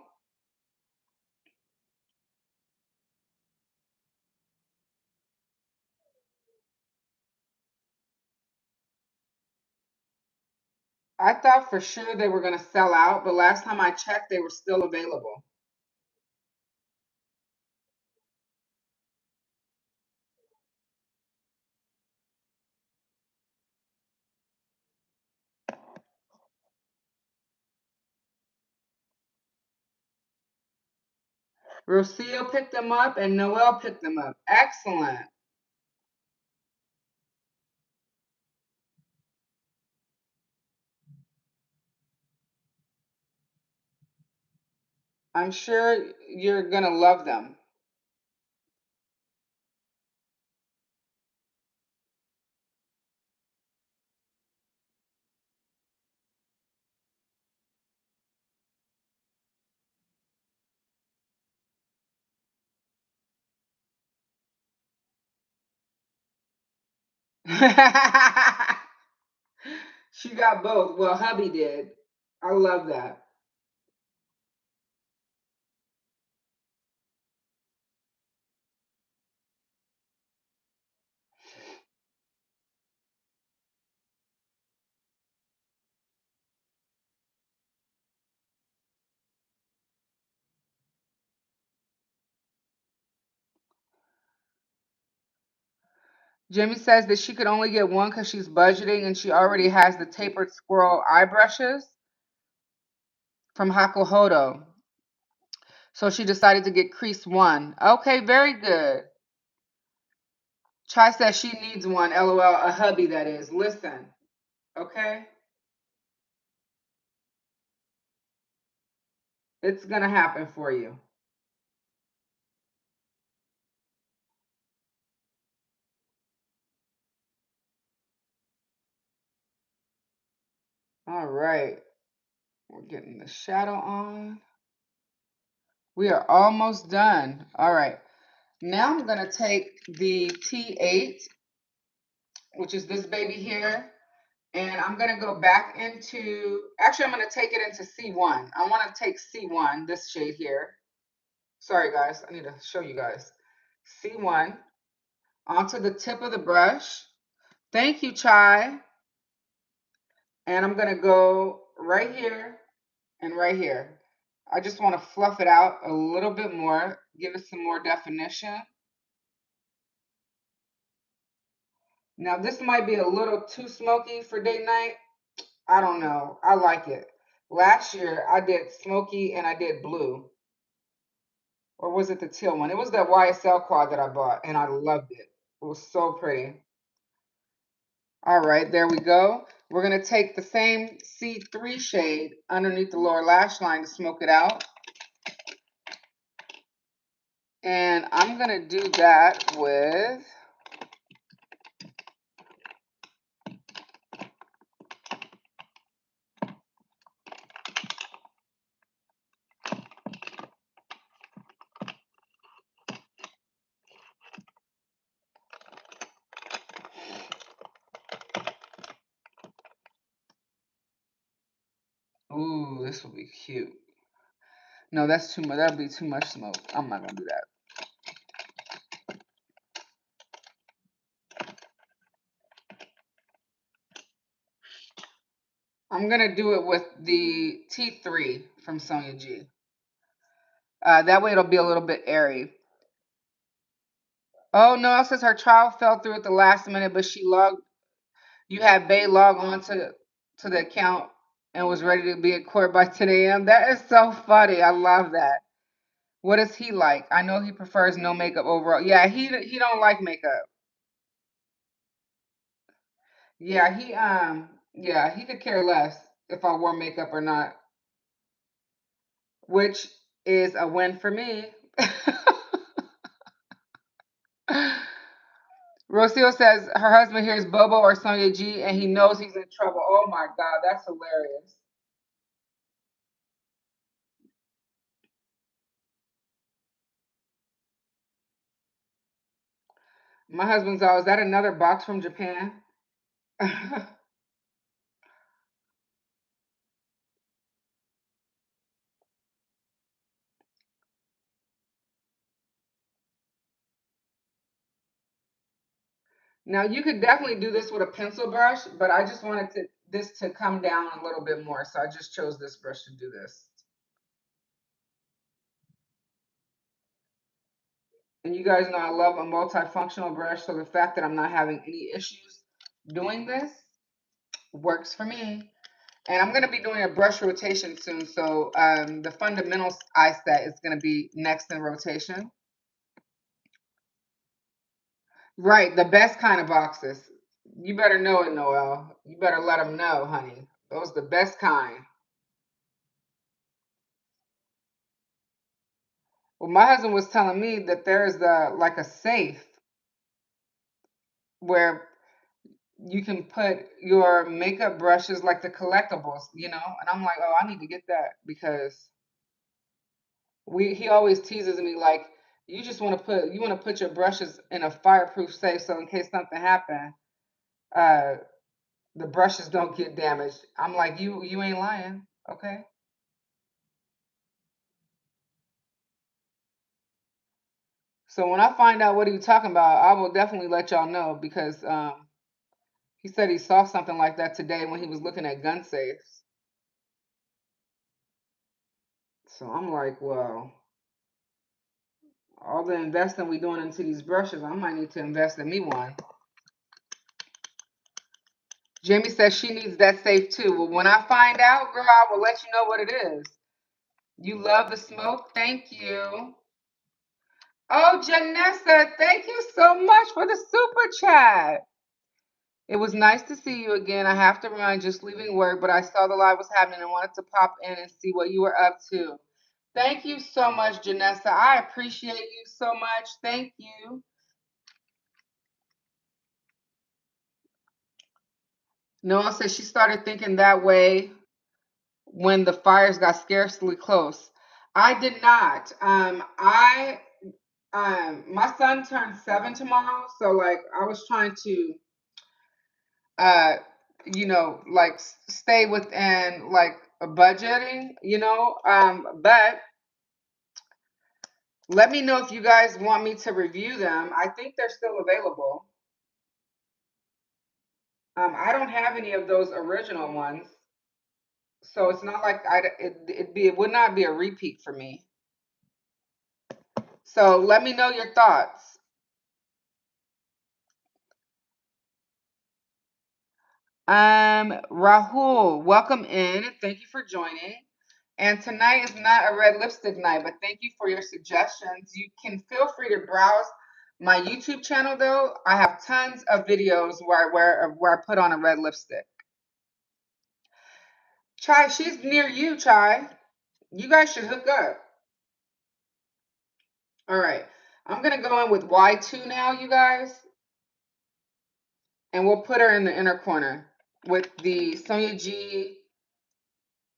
I thought for sure they were going to sell out, but last time I checked, they were still available. Rocio picked them up and Noelle picked them up. Excellent. I'm sure you're going to love them. She got both. Well, hubby did. I love that. Jimmy says that she could only get one because she's budgeting and she already has the tapered squirrel eye brushes from Hakuhodo. So she decided to get crease one. Okay, very good. Chai says she needs one. LOL, a hubby that is. Listen, okay? It's going to happen for you. All right. We're getting the shadow on. We are almost done. All right. Now I'm going to take the T8, which is this baby here, and I'm going to go back into, actually, I'm going to take it into C1. I want to take C1, this shade here. Sorry, guys. I need to show you guys. C1 onto the tip of the brush. Thank you, Chai. And I'm going to go right here and right here. I just want to fluff it out a little bit more, give it some more definition. Now, this might be a little too smoky for date night. I don't know. I like it. Last year, I did smoky and I did blue. Or was it the teal one? It was that YSL quad that I bought, and I loved it. It was so pretty. All right, there we go. We're going to take the same C3 shade underneath the lower lash line to smoke it out. And I'm going to do that with... Ooh, this will be cute. No, that's too much. That'll be too much smoke. I'm not going to do that. I'm going to do it with the T3 from Sonia G. That way it'll be a little bit airy. Oh, no, it says her trial fell through at the last minute, but she logged... You had Bay log on to the account and was ready to be at court by 10 a.m. That is so funny. I love that. What is he like? I know he prefers no makeup overall. Yeah, he don't like makeup. Yeah, he could care less if I wore makeup or not, which is a win for me. Rocio says her husband hears Bobo or Sonia G and he knows he's in trouble. Oh my God, that's hilarious. My husband's all, is that another box from Japan? Now you could definitely do this with a pencil brush, but I just wanted this to come down a little bit more, so I just chose this brush to do this. And you guys know I love a multifunctional brush, so the fact that I'm not having any issues doing this works for me. And I'm going to be doing a brush rotation soon, so the fundamentals eye set is going to be next in rotation. Right, the best kind of boxes. You better know it, Noel. You better let them know, honey. Those are the best kind. Well, my husband was telling me that there's like a safe where you can put your makeup brushes, like the collectibles, you know? And I'm like, oh, I need to get that because he always teases me like, you want to put your brushes in a fireproof safe so in case something happens, uh, the brushes don't get damaged. I'm like, you ain't lying, okay? So when I find out what he's talking about, I will definitely let y'all know because he said he saw something like that today when he was looking at gun safes. So I'm like, well, all the investing we doing into these brushes, I might need to invest in me one. Jamie says she needs that safe too. Well, when I find out, girl, I will let you know what it is. You love the smoke? Thank you. Oh, Janessa, thank you so much for the super chat. It was nice to see you again. I have to run, just leaving work, but I saw the live was happening and wanted to pop in and see what you were up to. Thank you so much, Janessa. I appreciate you so much. Thank you. Noah says she started thinking that way when the fires got scarcely close. I did not. My son turns 7 tomorrow, so like I was trying to uh like stay within like a budgeting, but let me know if you guys want me to review them. I think they're still available. I don't have any of those original ones, so it's not like it would not be a repeat for me. So let me know your thoughts. Rahul, welcome in. Thank you for joining. And tonight is not a red lipstick night, but thank you for your suggestions. You can feel free to browse my YouTube channel though. I have tons of videos where I put on a red lipstick. Chai, she's near you, Chai. You guys should hook up. All right. I'm going to go in with Y2 now, you guys. And we'll put her in the inner corner with the Sonia G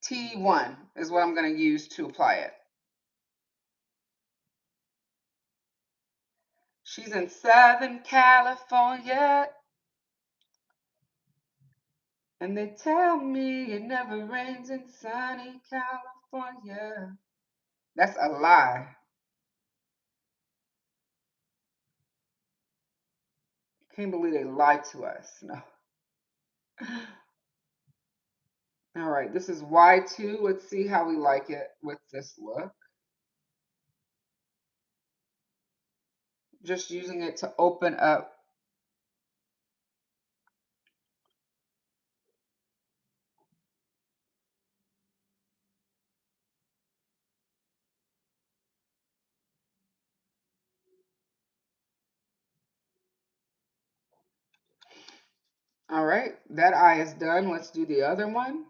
T1 is what I'm going to use to apply it. She's in Southern California. And they tell me it never rains in sunny California. That's a lie. Can't believe they lied to us. No. All right, this is Y2. Let's see how we like it with this look. Just using it to open up. All right, that eye is done. Let's do the other one.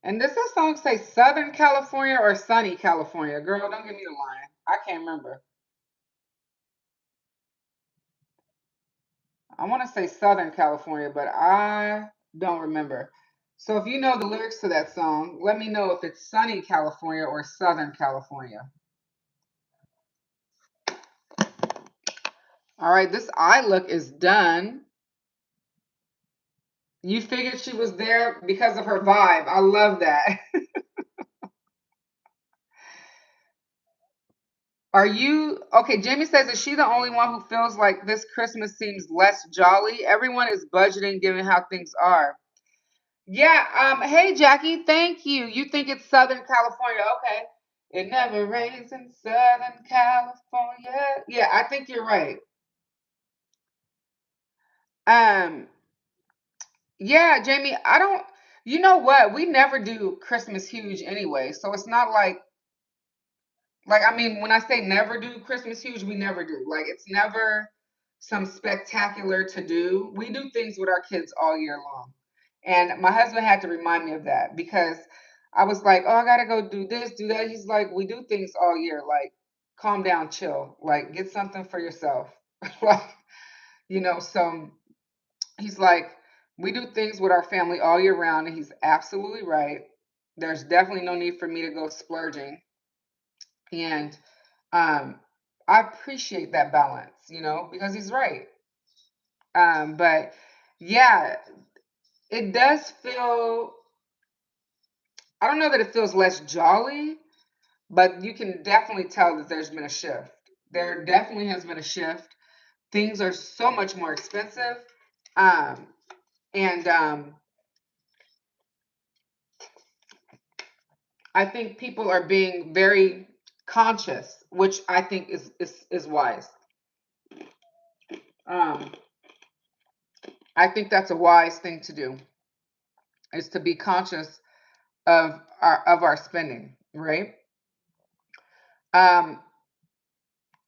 And does this song say Southern California or Sunny California? Girl, don't give me the line. I can't remember. I want to say Southern California, but I don't remember. So if you know the lyrics to that song, let me know if it's Sunny California or Southern California. All right, this eye look is done. You figured she was there because of her vibe. I love that. Are you okay? Jamie says, is she the only one who feels like this Christmas seems less jolly? Everyone is budgeting given how things are. Yeah, hey Jackie, thank you. You think it's Southern California. Okay. It never rains in Southern California. Yeah, I think you're right. Um, yeah, Jamie, I don't you know what? We never do Christmas huge anyway. So it's not like I mean, when I say never do Christmas huge, we never do. Like it's never some spectacular to do. We do things with our kids all year long. And my husband had to remind me of that because I was like, "Oh, I got to go do this, do that." He's like, "We do things all year. Like calm down, chill. Like get something for yourself." Like, so he's like, "We do things with our family all year round." And he's absolutely right. There's definitely no need for me to go splurging. And um, I appreciate that balance, because he's right. But yeah, it does feel, I don't know that it feels less jolly, but you can definitely tell that there's been a shift. There definitely has been a shift. Things are so much more expensive. Um, and I think people are being very conscious, which I think is wise. Um, I think that's a wise thing to do, is to be conscious of our spending, right? Um,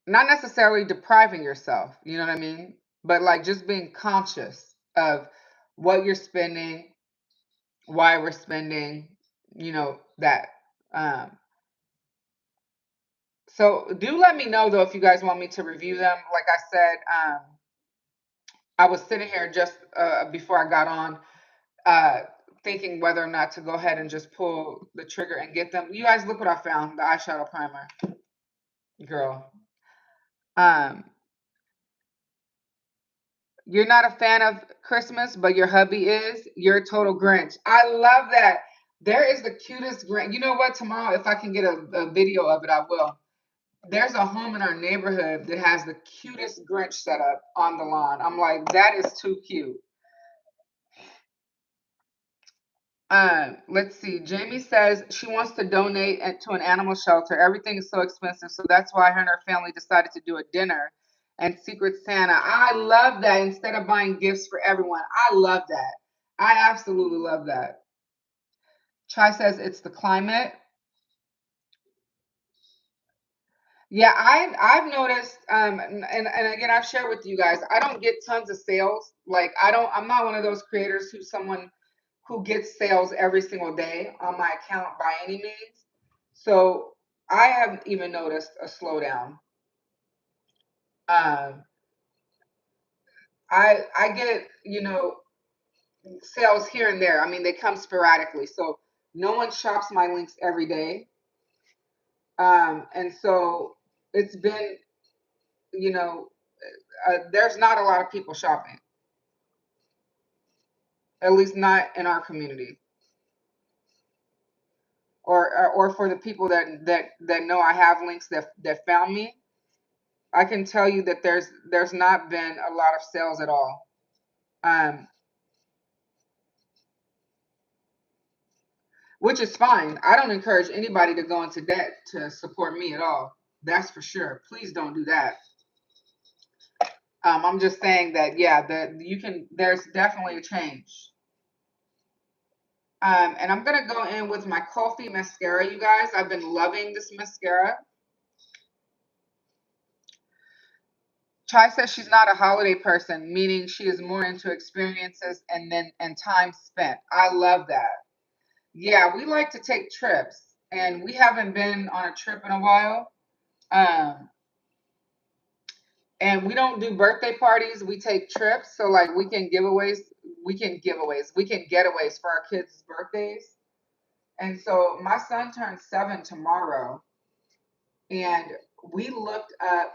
Not necessarily depriving yourself, you know what I mean? But like just being conscious of what you're spending, why we're spending, that. Um, so do let me know though if you guys want me to review them. Like I said, I was sitting here just before I got on, uh, thinking whether or not to go ahead and just pull the trigger and get them. You guys, look what I found, the eyeshadow primer, girl. Um, you're not a fan of Christmas, but your hubby is. You're a total Grinch. I love that. There is the cutest Grinch. You know what? Tomorrow, if I can get a video of it, I will. There's a home in our neighborhood that has the cutest Grinch setup on the lawn. I'm like, that is too cute. Let's see. Jamie says she wants to donate to an animal shelter. Everything is so expensive, so that's why her and her family decided to do a dinner and Secret Santa. I love that instead of buying gifts for everyone. I love that. I absolutely love that. Chai says it's the climate. Yeah, I've noticed, and again I've shared with you guys. I don't get tons of sales. Like I'm not one of those creators who gets sales every single day on my account by any means. So I haven't even noticed a slowdown. Um, I get, you know, sales here and there. I mean, they come sporadically. So no one shops my links every day. And so it's been, you know, there's not a lot of people shopping, at least not in our community. Or for the people that know I have links that found me, I can tell you that there's not been a lot of sales at all. Um, which is fine. I don't encourage anybody to go into debt to support me at all. That's for sure. Please don't do that. I'm just saying that, yeah, that you can. There's definitely a change. And I'm gonna go in with my coffee mascara, you guys. I've been loving this mascara. Chai says she's not a holiday person, meaning she is more into experiences and time spent. I love that. Yeah, we like to take trips, and we haven't been on a trip in a while. Um, and we don't do birthday parties. We take trips, so like we can getaways for our kids' birthdays. And so my son turns 7 tomorrow, and we looked up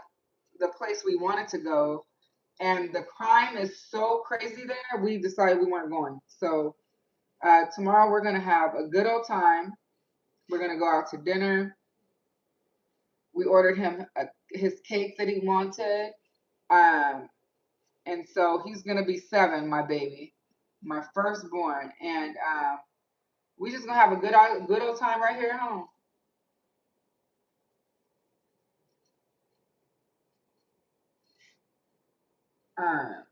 the place we wanted to go, and the crime is so crazy there. We decided we weren't going. So tomorrow we're gonna have a good old time. We're gonna go out to dinner. We ordered him his cake that he wanted, um, and so he's gonna be 7, my baby, my firstborn, and we just gonna have a good old time right here at home. Uh,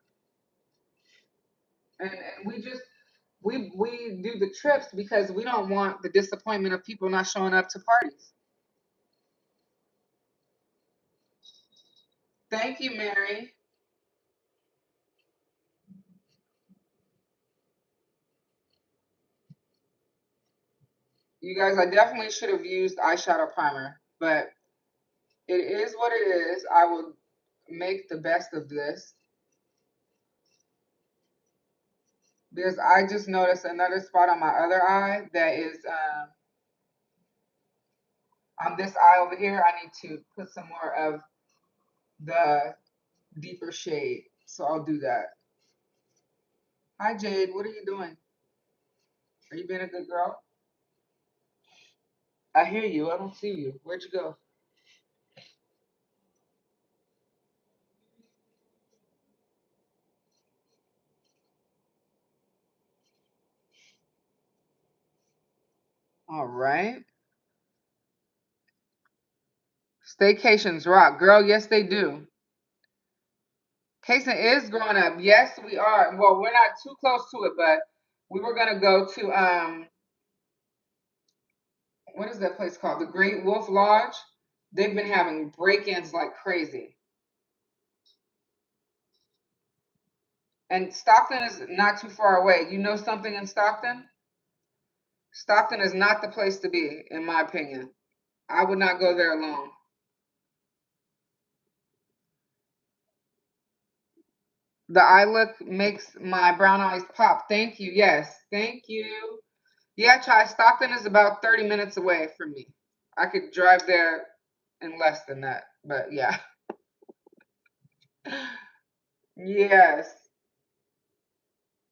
and we do the trips because we don't want the disappointment of people not showing up to parties. Thank you, Mary. You guys, I definitely should have used eyeshadow primer, but it is what it is. I will make the best of this because I just noticed another spot on my other eye that is on this eye over here. I need to put some more of the deeper shade. So I'll do that. Hi, Jade. What are you doing? Are you being a good girl? I hear you. I don't see you. Where'd you go? All right. Staycations rock. Girl, yes, they do. Kason is growing up. Yes, we are. Well, we're not too close to it, but we were gonna go to what is that place called? The Great Wolf Lodge. They've been having break-ins like crazy. And Stockton is not too far away. You know something in Stockton? Stockton is not the place to be, in my opinion. I would not go there alone. The eye look makes my brown eyes pop. Thank you. Yes. Thank you. Yeah, try Stockton is about 30 minutes away from me. I could drive there in less than that. But yeah. Yes.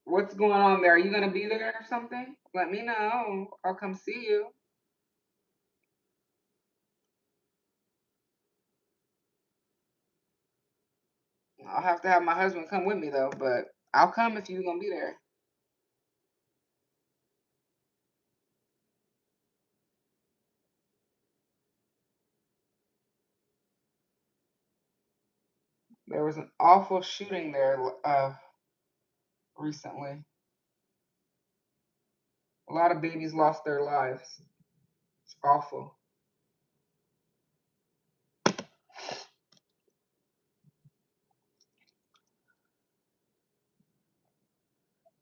What's going on there? Are you gonna be there or something? Let me know. I'll come see you. I'll have to have my husband come with me though, but I'll come if you're gonna be there. There was an awful shooting there recently. A lot of babies lost their lives. It's awful.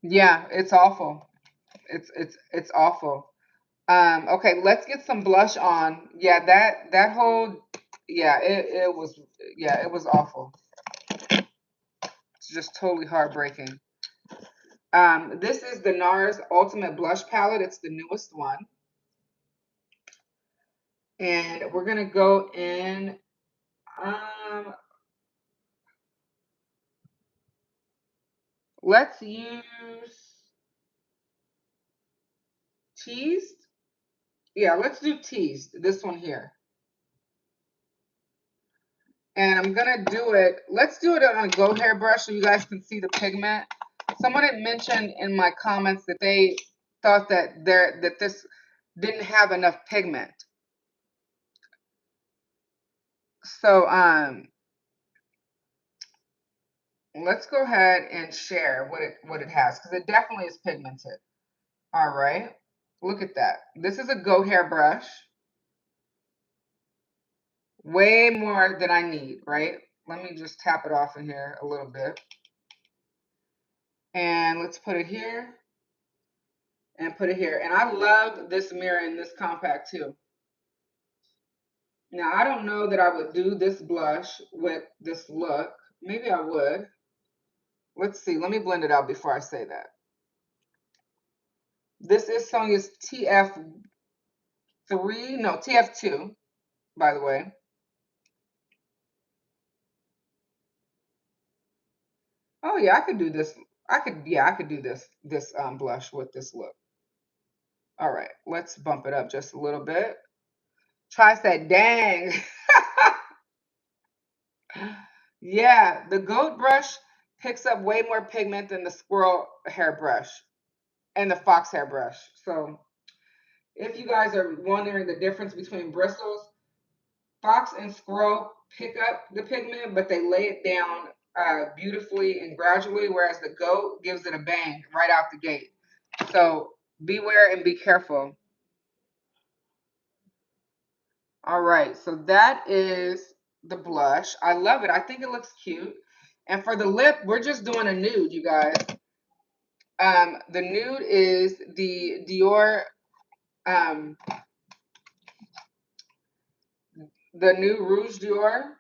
Yeah, it's awful. It's awful. Okay, let's get some blush on. Yeah, that whole, yeah, it was, yeah, it was awful. It's just totally heartbreaking. This is the NARS Ultimate Blush Palette. It's the newest one. And we're gonna go in, let's use Teased. Yeah, let's do Teased, this one here. And I'm gonna do it, let's do it on a Go Hair brush so you guys can see the pigment. Someone had mentioned in my comments that they thought that this didn't have enough pigment. So let's go ahead and share what it has, because it definitely is pigmented. All right, look at that. This is a Go Hair brush. Way more than I need, right? Let me just tap it off in here a little bit. And let's put it here and put it here. And I love this mirror in this compact too. Now, I don't know that I would do this blush with this look. Maybe I would. Let's see. Let me blend it out before I say that. This is Sonia's TF3, no, TF2, by the way. Oh yeah, I could do this. I could do this blush with this look. All right, let's bump it up just a little bit. Try said, dang. Yeah, the goat brush picks up way more pigment than the squirrel hair brush and the fox hair brush. So if you guys are wondering the difference between bristles, fox and squirrel pick up the pigment, but they lay it down beautifully and gradually, whereas the goat gives it a bang right out the gate. So beware and be careful. All right, so that is the blush. I love it. I think it looks cute. And for the lip, we're just doing a nude, you guys. The nude is the Dior, the new Rouge Dior,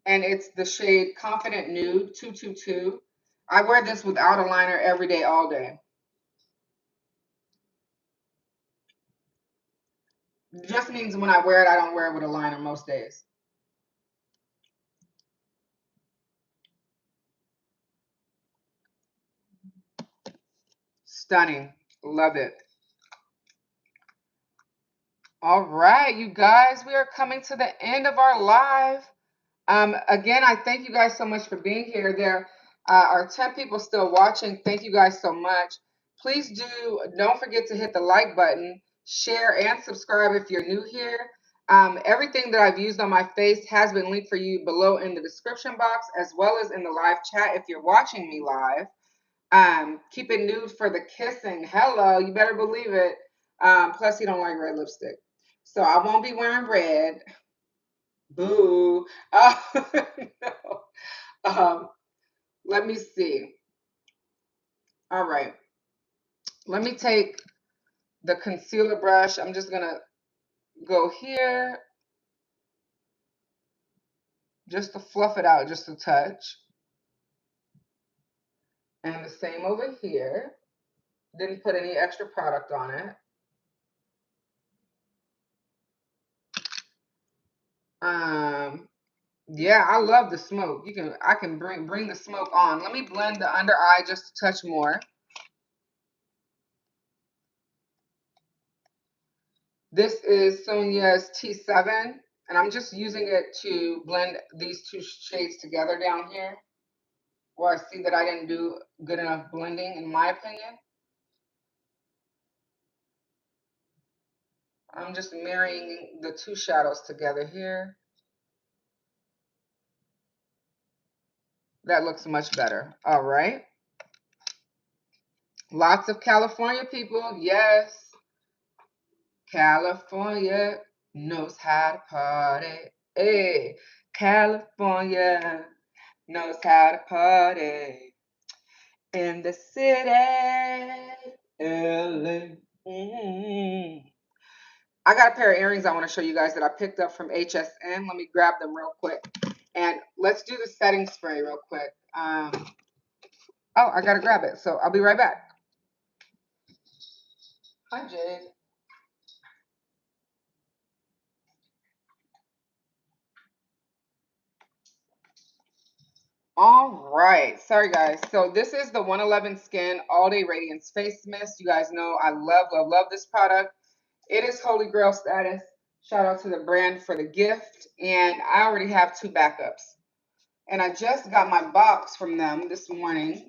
and it's the shade Confident Nude 222. I wear this without a liner every day, all day. It just means when I wear it, I don't wear it with a liner most days. Stunning. Love it. All right, you guys, we are coming to the end of our live. Again, I thank you guys so much for being here. There are 10 people still watching. Thank you guys so much. Please don't forget to hit the like button, share, and subscribe if you're new here. Everything that I've used on my face has been linked for you below in the description box, as well as in the live chat if you're watching me live. Keep it nude for the kissing. Hello, you better believe it. Plus, he don't like red lipstick. So I won't be wearing red. Boo. No. Let me see. All right. Let me take the concealer brush. I'm just going to go here just to fluff it out just a touch. And the same over here. Didn't put any extra product on it. Yeah, I love the smoke. I can bring the smoke on. Let me blend the under eye just a touch more. This is Sonia's T7, and I'm just using it to blend these two shades together down here, where I see that I didn't do good enough blending, in my opinion. I'm just marrying the two shadows together here. That looks much better. All right. Lots of California people. Yes. California knows how to party. Hey, California knows how to party in the city. LA. I got a pair of earrings I want to show you guys that I picked up from HSN. Let me grab them real quick. And let's do the setting spray real quick. Oh, I got to grab it. So I'll be right back. Hi, Jade. All right. Sorry, guys. So this is the 111 Skin All Day Radiance Face Mist. You guys know I love, love, love this product. It is Holy Grail status. Shout out to the brand for the gift. And I already have 2 backups. And I just got my box from them this morning.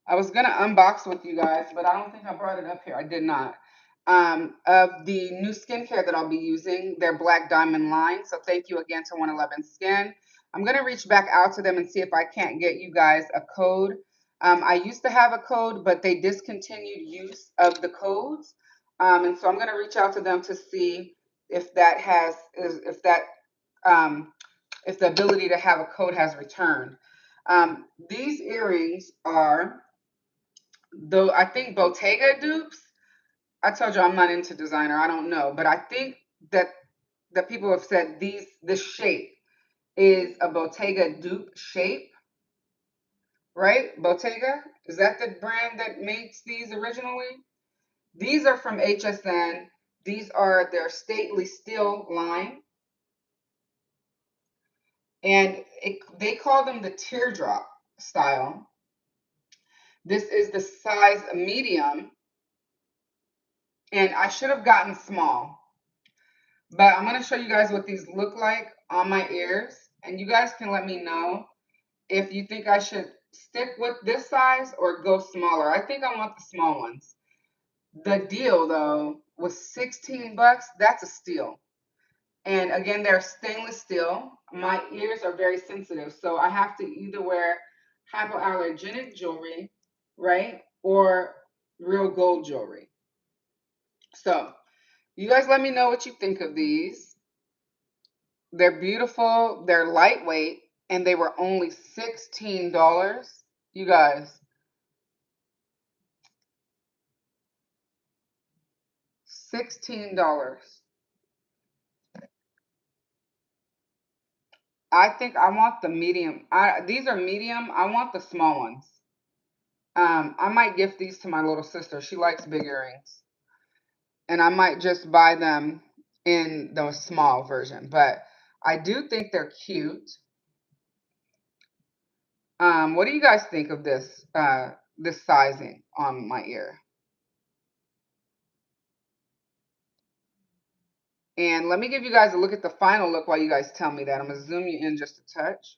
I was going to unbox with you guys, but I don't think I brought it up here. I did not. Of the new skincare that I'll be using, their Black Diamond line. So thank you again to 111 Skin. I'm going to reach back out to them and see if I can't get you guys a code. I used to have a code, but they discontinued use of the codes. And so I'm going to reach out to them to see if that has, if the ability to have a code has returned. These earrings are, though I think Bottega dupes. I told you I'm not into designer. I don't know, but I think that people have said this shape is a Bottega dupe shape, right? Bottega, is that the brand that makes these originally? These are from HSN. These are their Stately Still line, and they call them the teardrop style. This is the size medium, and I should have gotten small. But I'm going to show you guys what these look like on my ears. And you guys can let me know if you think I should stick with this size or go smaller. I think I want the small ones. The deal, though, was 16 bucks. That's a steal. And again, they're stainless steel. My ears are very sensitive. So I have to either wear hypoallergenic jewelry, right? Or real gold jewelry. So you guys let me know what you think of these. They're beautiful, they're lightweight, and they were only $16. You guys, $16. I think I want the medium. These are medium. I want the small ones. I might gift these to my little sister. She likes big earrings. And I might just buy them in the small version. But I do think they're cute. What do you guys think of this this sizing on my ear? And let me give you guys a look at the final look while you guys tell me that. I'm going to zoom you in just a touch.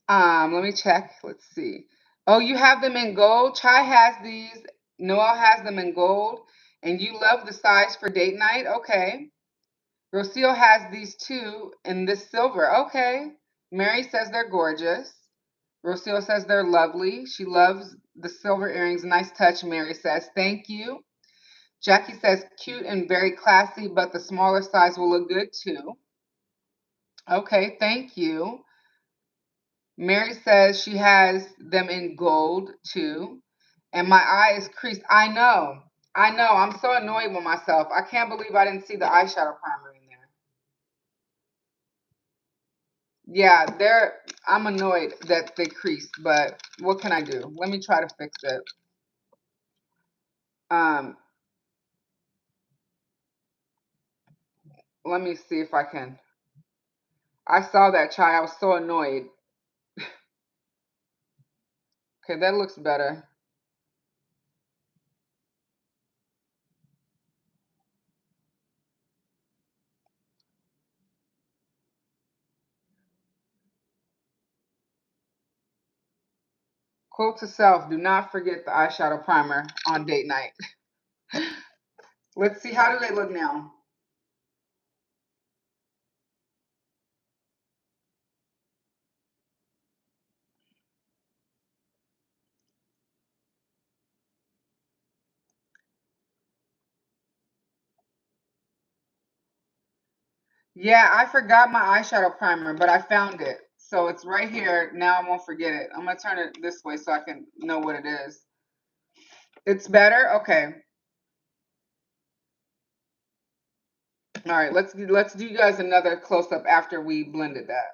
Let me check. Let's see. Oh, you have them in gold. Chai has these. Noel has them in gold. And you love the size for date night? Okay. Rocio has these too in this silver. Okay. Mary says they're gorgeous. Rocio says they're lovely. She loves the silver earrings. Nice touch, Mary says. Thank you. Jackie says cute and very classy, but the smaller size will look good too. Okay, thank you. Mary says she has them in gold too. And my eye is creased. I know. I know. I'm so annoyed with myself. I can't believe I didn't see the eyeshadow primer in there. Yeah, I'm annoyed that they creased, but what can I do? Let me try to fix it. Um, Let me see if I can. I saw that, Chai. I was so annoyed. Okay, that looks better. Quote to self, do not forget the eyeshadow primer on date night. Let's see, how do they look now? Yeah, I forgot my eyeshadow primer, but I found it. So it's right here. Now I won't forget it. I'm going to turn it this way so I can know what it is. It's better? Okay. All right, let's do you guys another close up after we blended that.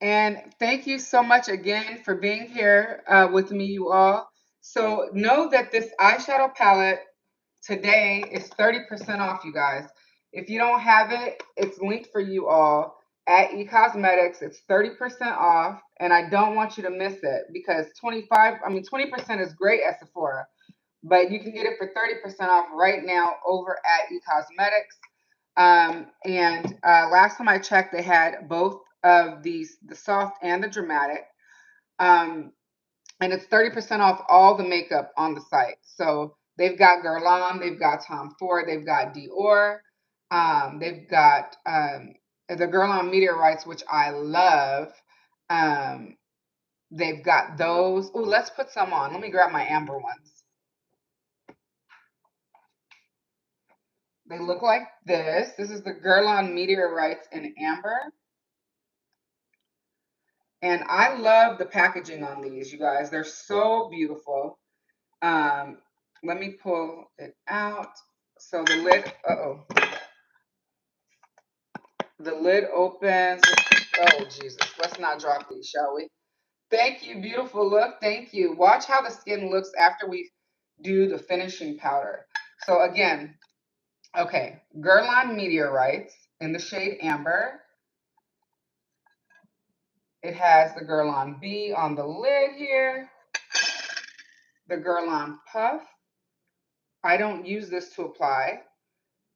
And thank you so much again for being here with me, you all. So know that this eyeshadow palette today is 30% off, you guys. If you don't have it, it's linked for you all at eCosmetics. It's 30% off, and I don't want you to miss it because 20% is great at Sephora, but you can get it for 30% off right now over at eCosmetics. And last time I checked, they had both of these, the soft and the dramatic. Um, and it's 30% off all the makeup on the site. So they've got Guerlain, they've got Tom Ford, they've got Dior, they've got the Guerlain Meteorites, which I love. They've got those. Oh, let's put some on. Let me grab my amber ones. They look like this. This is the Guerlain Meteorites in amber. And I love the packaging on these, you guys. They're so beautiful. Um, Let me pull it out. So the lid, the lid opens. Oh, Jesus. Let's not drop these, shall we? Thank you, beautiful look. Thank you. Watch how the skin looks after we do the finishing powder. So again, okay, Guerlain Meteorites in the shade Amber. It has the Guerlain B on the lid here. The Guerlain Puff. I don't use this to apply.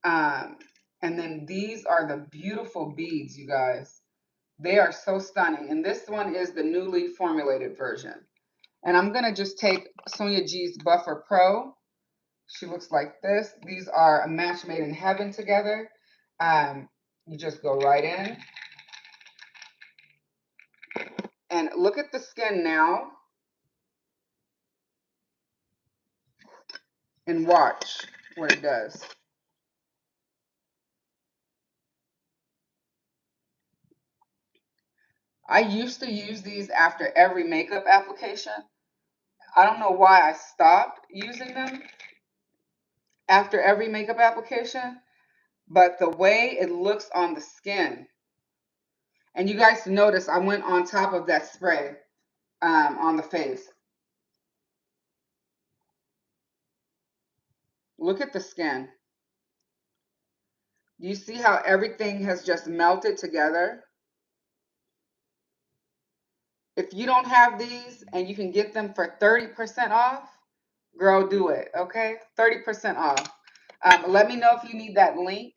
Um, and then these are the beautiful beads, you guys. They are so stunning. And this one is the newly formulated version. And I'm going to just take Sonia G's Buffer Pro. She looks like this. These are a match made in heaven together. You just go right in. And look at the skin now. And watch what it does. I used to use these after every makeup application. I don't know why I stopped using them after every makeup application, but the way it looks on the skin, and you guys notice I went on top of that spray on the face. Look at the skin. Do you see how everything has just melted together? If you don't have these and you can get them for 30% off, girl, do it, okay? 30% off. Let me know if you need that link.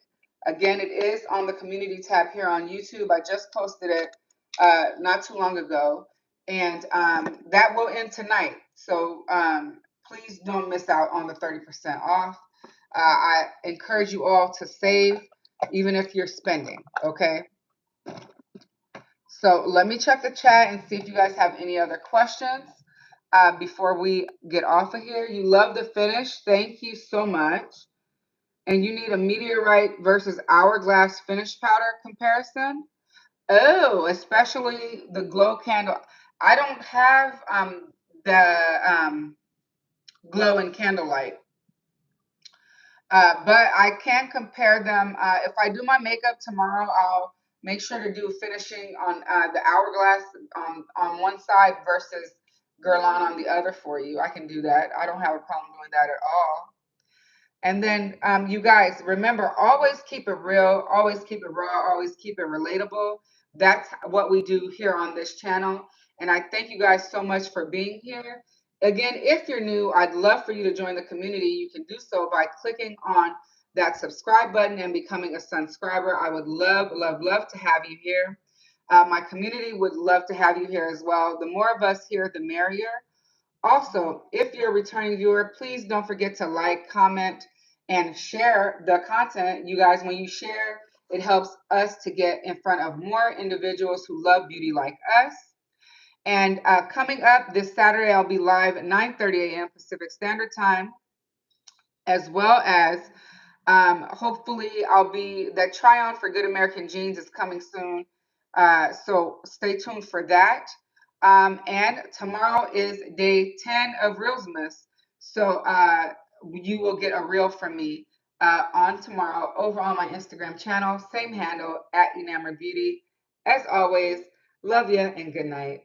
Again, it is on the community tab here on YouTube. I just posted it not too long ago. And that will end tonight. So please don't miss out on the 30% off. I encourage you all to save, even if you're spending, okay? So let me check the chat and see if you guys have any other questions before we get off of here. You love the finish. Thank you so much. And you need a meteorite versus hourglass finish powder comparison. Oh, especially the glow candle. I don't have the glow and candlelight. But I can compare them. If I do my makeup tomorrow, I'll make sure to do finishing on the hourglass on one side versus Guerlain on the other for you. I can do that. I don't have a problem doing that at all. And then you guys, remember, always keep it real, always keep it raw, always keep it relatable. That's what we do here on this channel. And I thank you guys so much for being here. Again, if you're new, I'd love for you to join the community. You can do so by clicking on that subscribe button and becoming a subscriber. I would love, love, love to have you here. My community would love to have you here as well. The more of us here, the merrier. Also, if you're a returning viewer, please don't forget to like, comment, and share the content. You guys, when you share, it helps us to get in front of more individuals who love beauty like us. And coming up this Saturday, I'll be live at 9:30 a.m. Pacific Standard Time, as well as hopefully that try on for Good American Jeans is coming soon. So stay tuned for that. And tomorrow is day 10 of Reelsmas. So you will get a reel from me on tomorrow over on my Instagram channel, same handle at Enamored Beauty. As always, love ya and good night.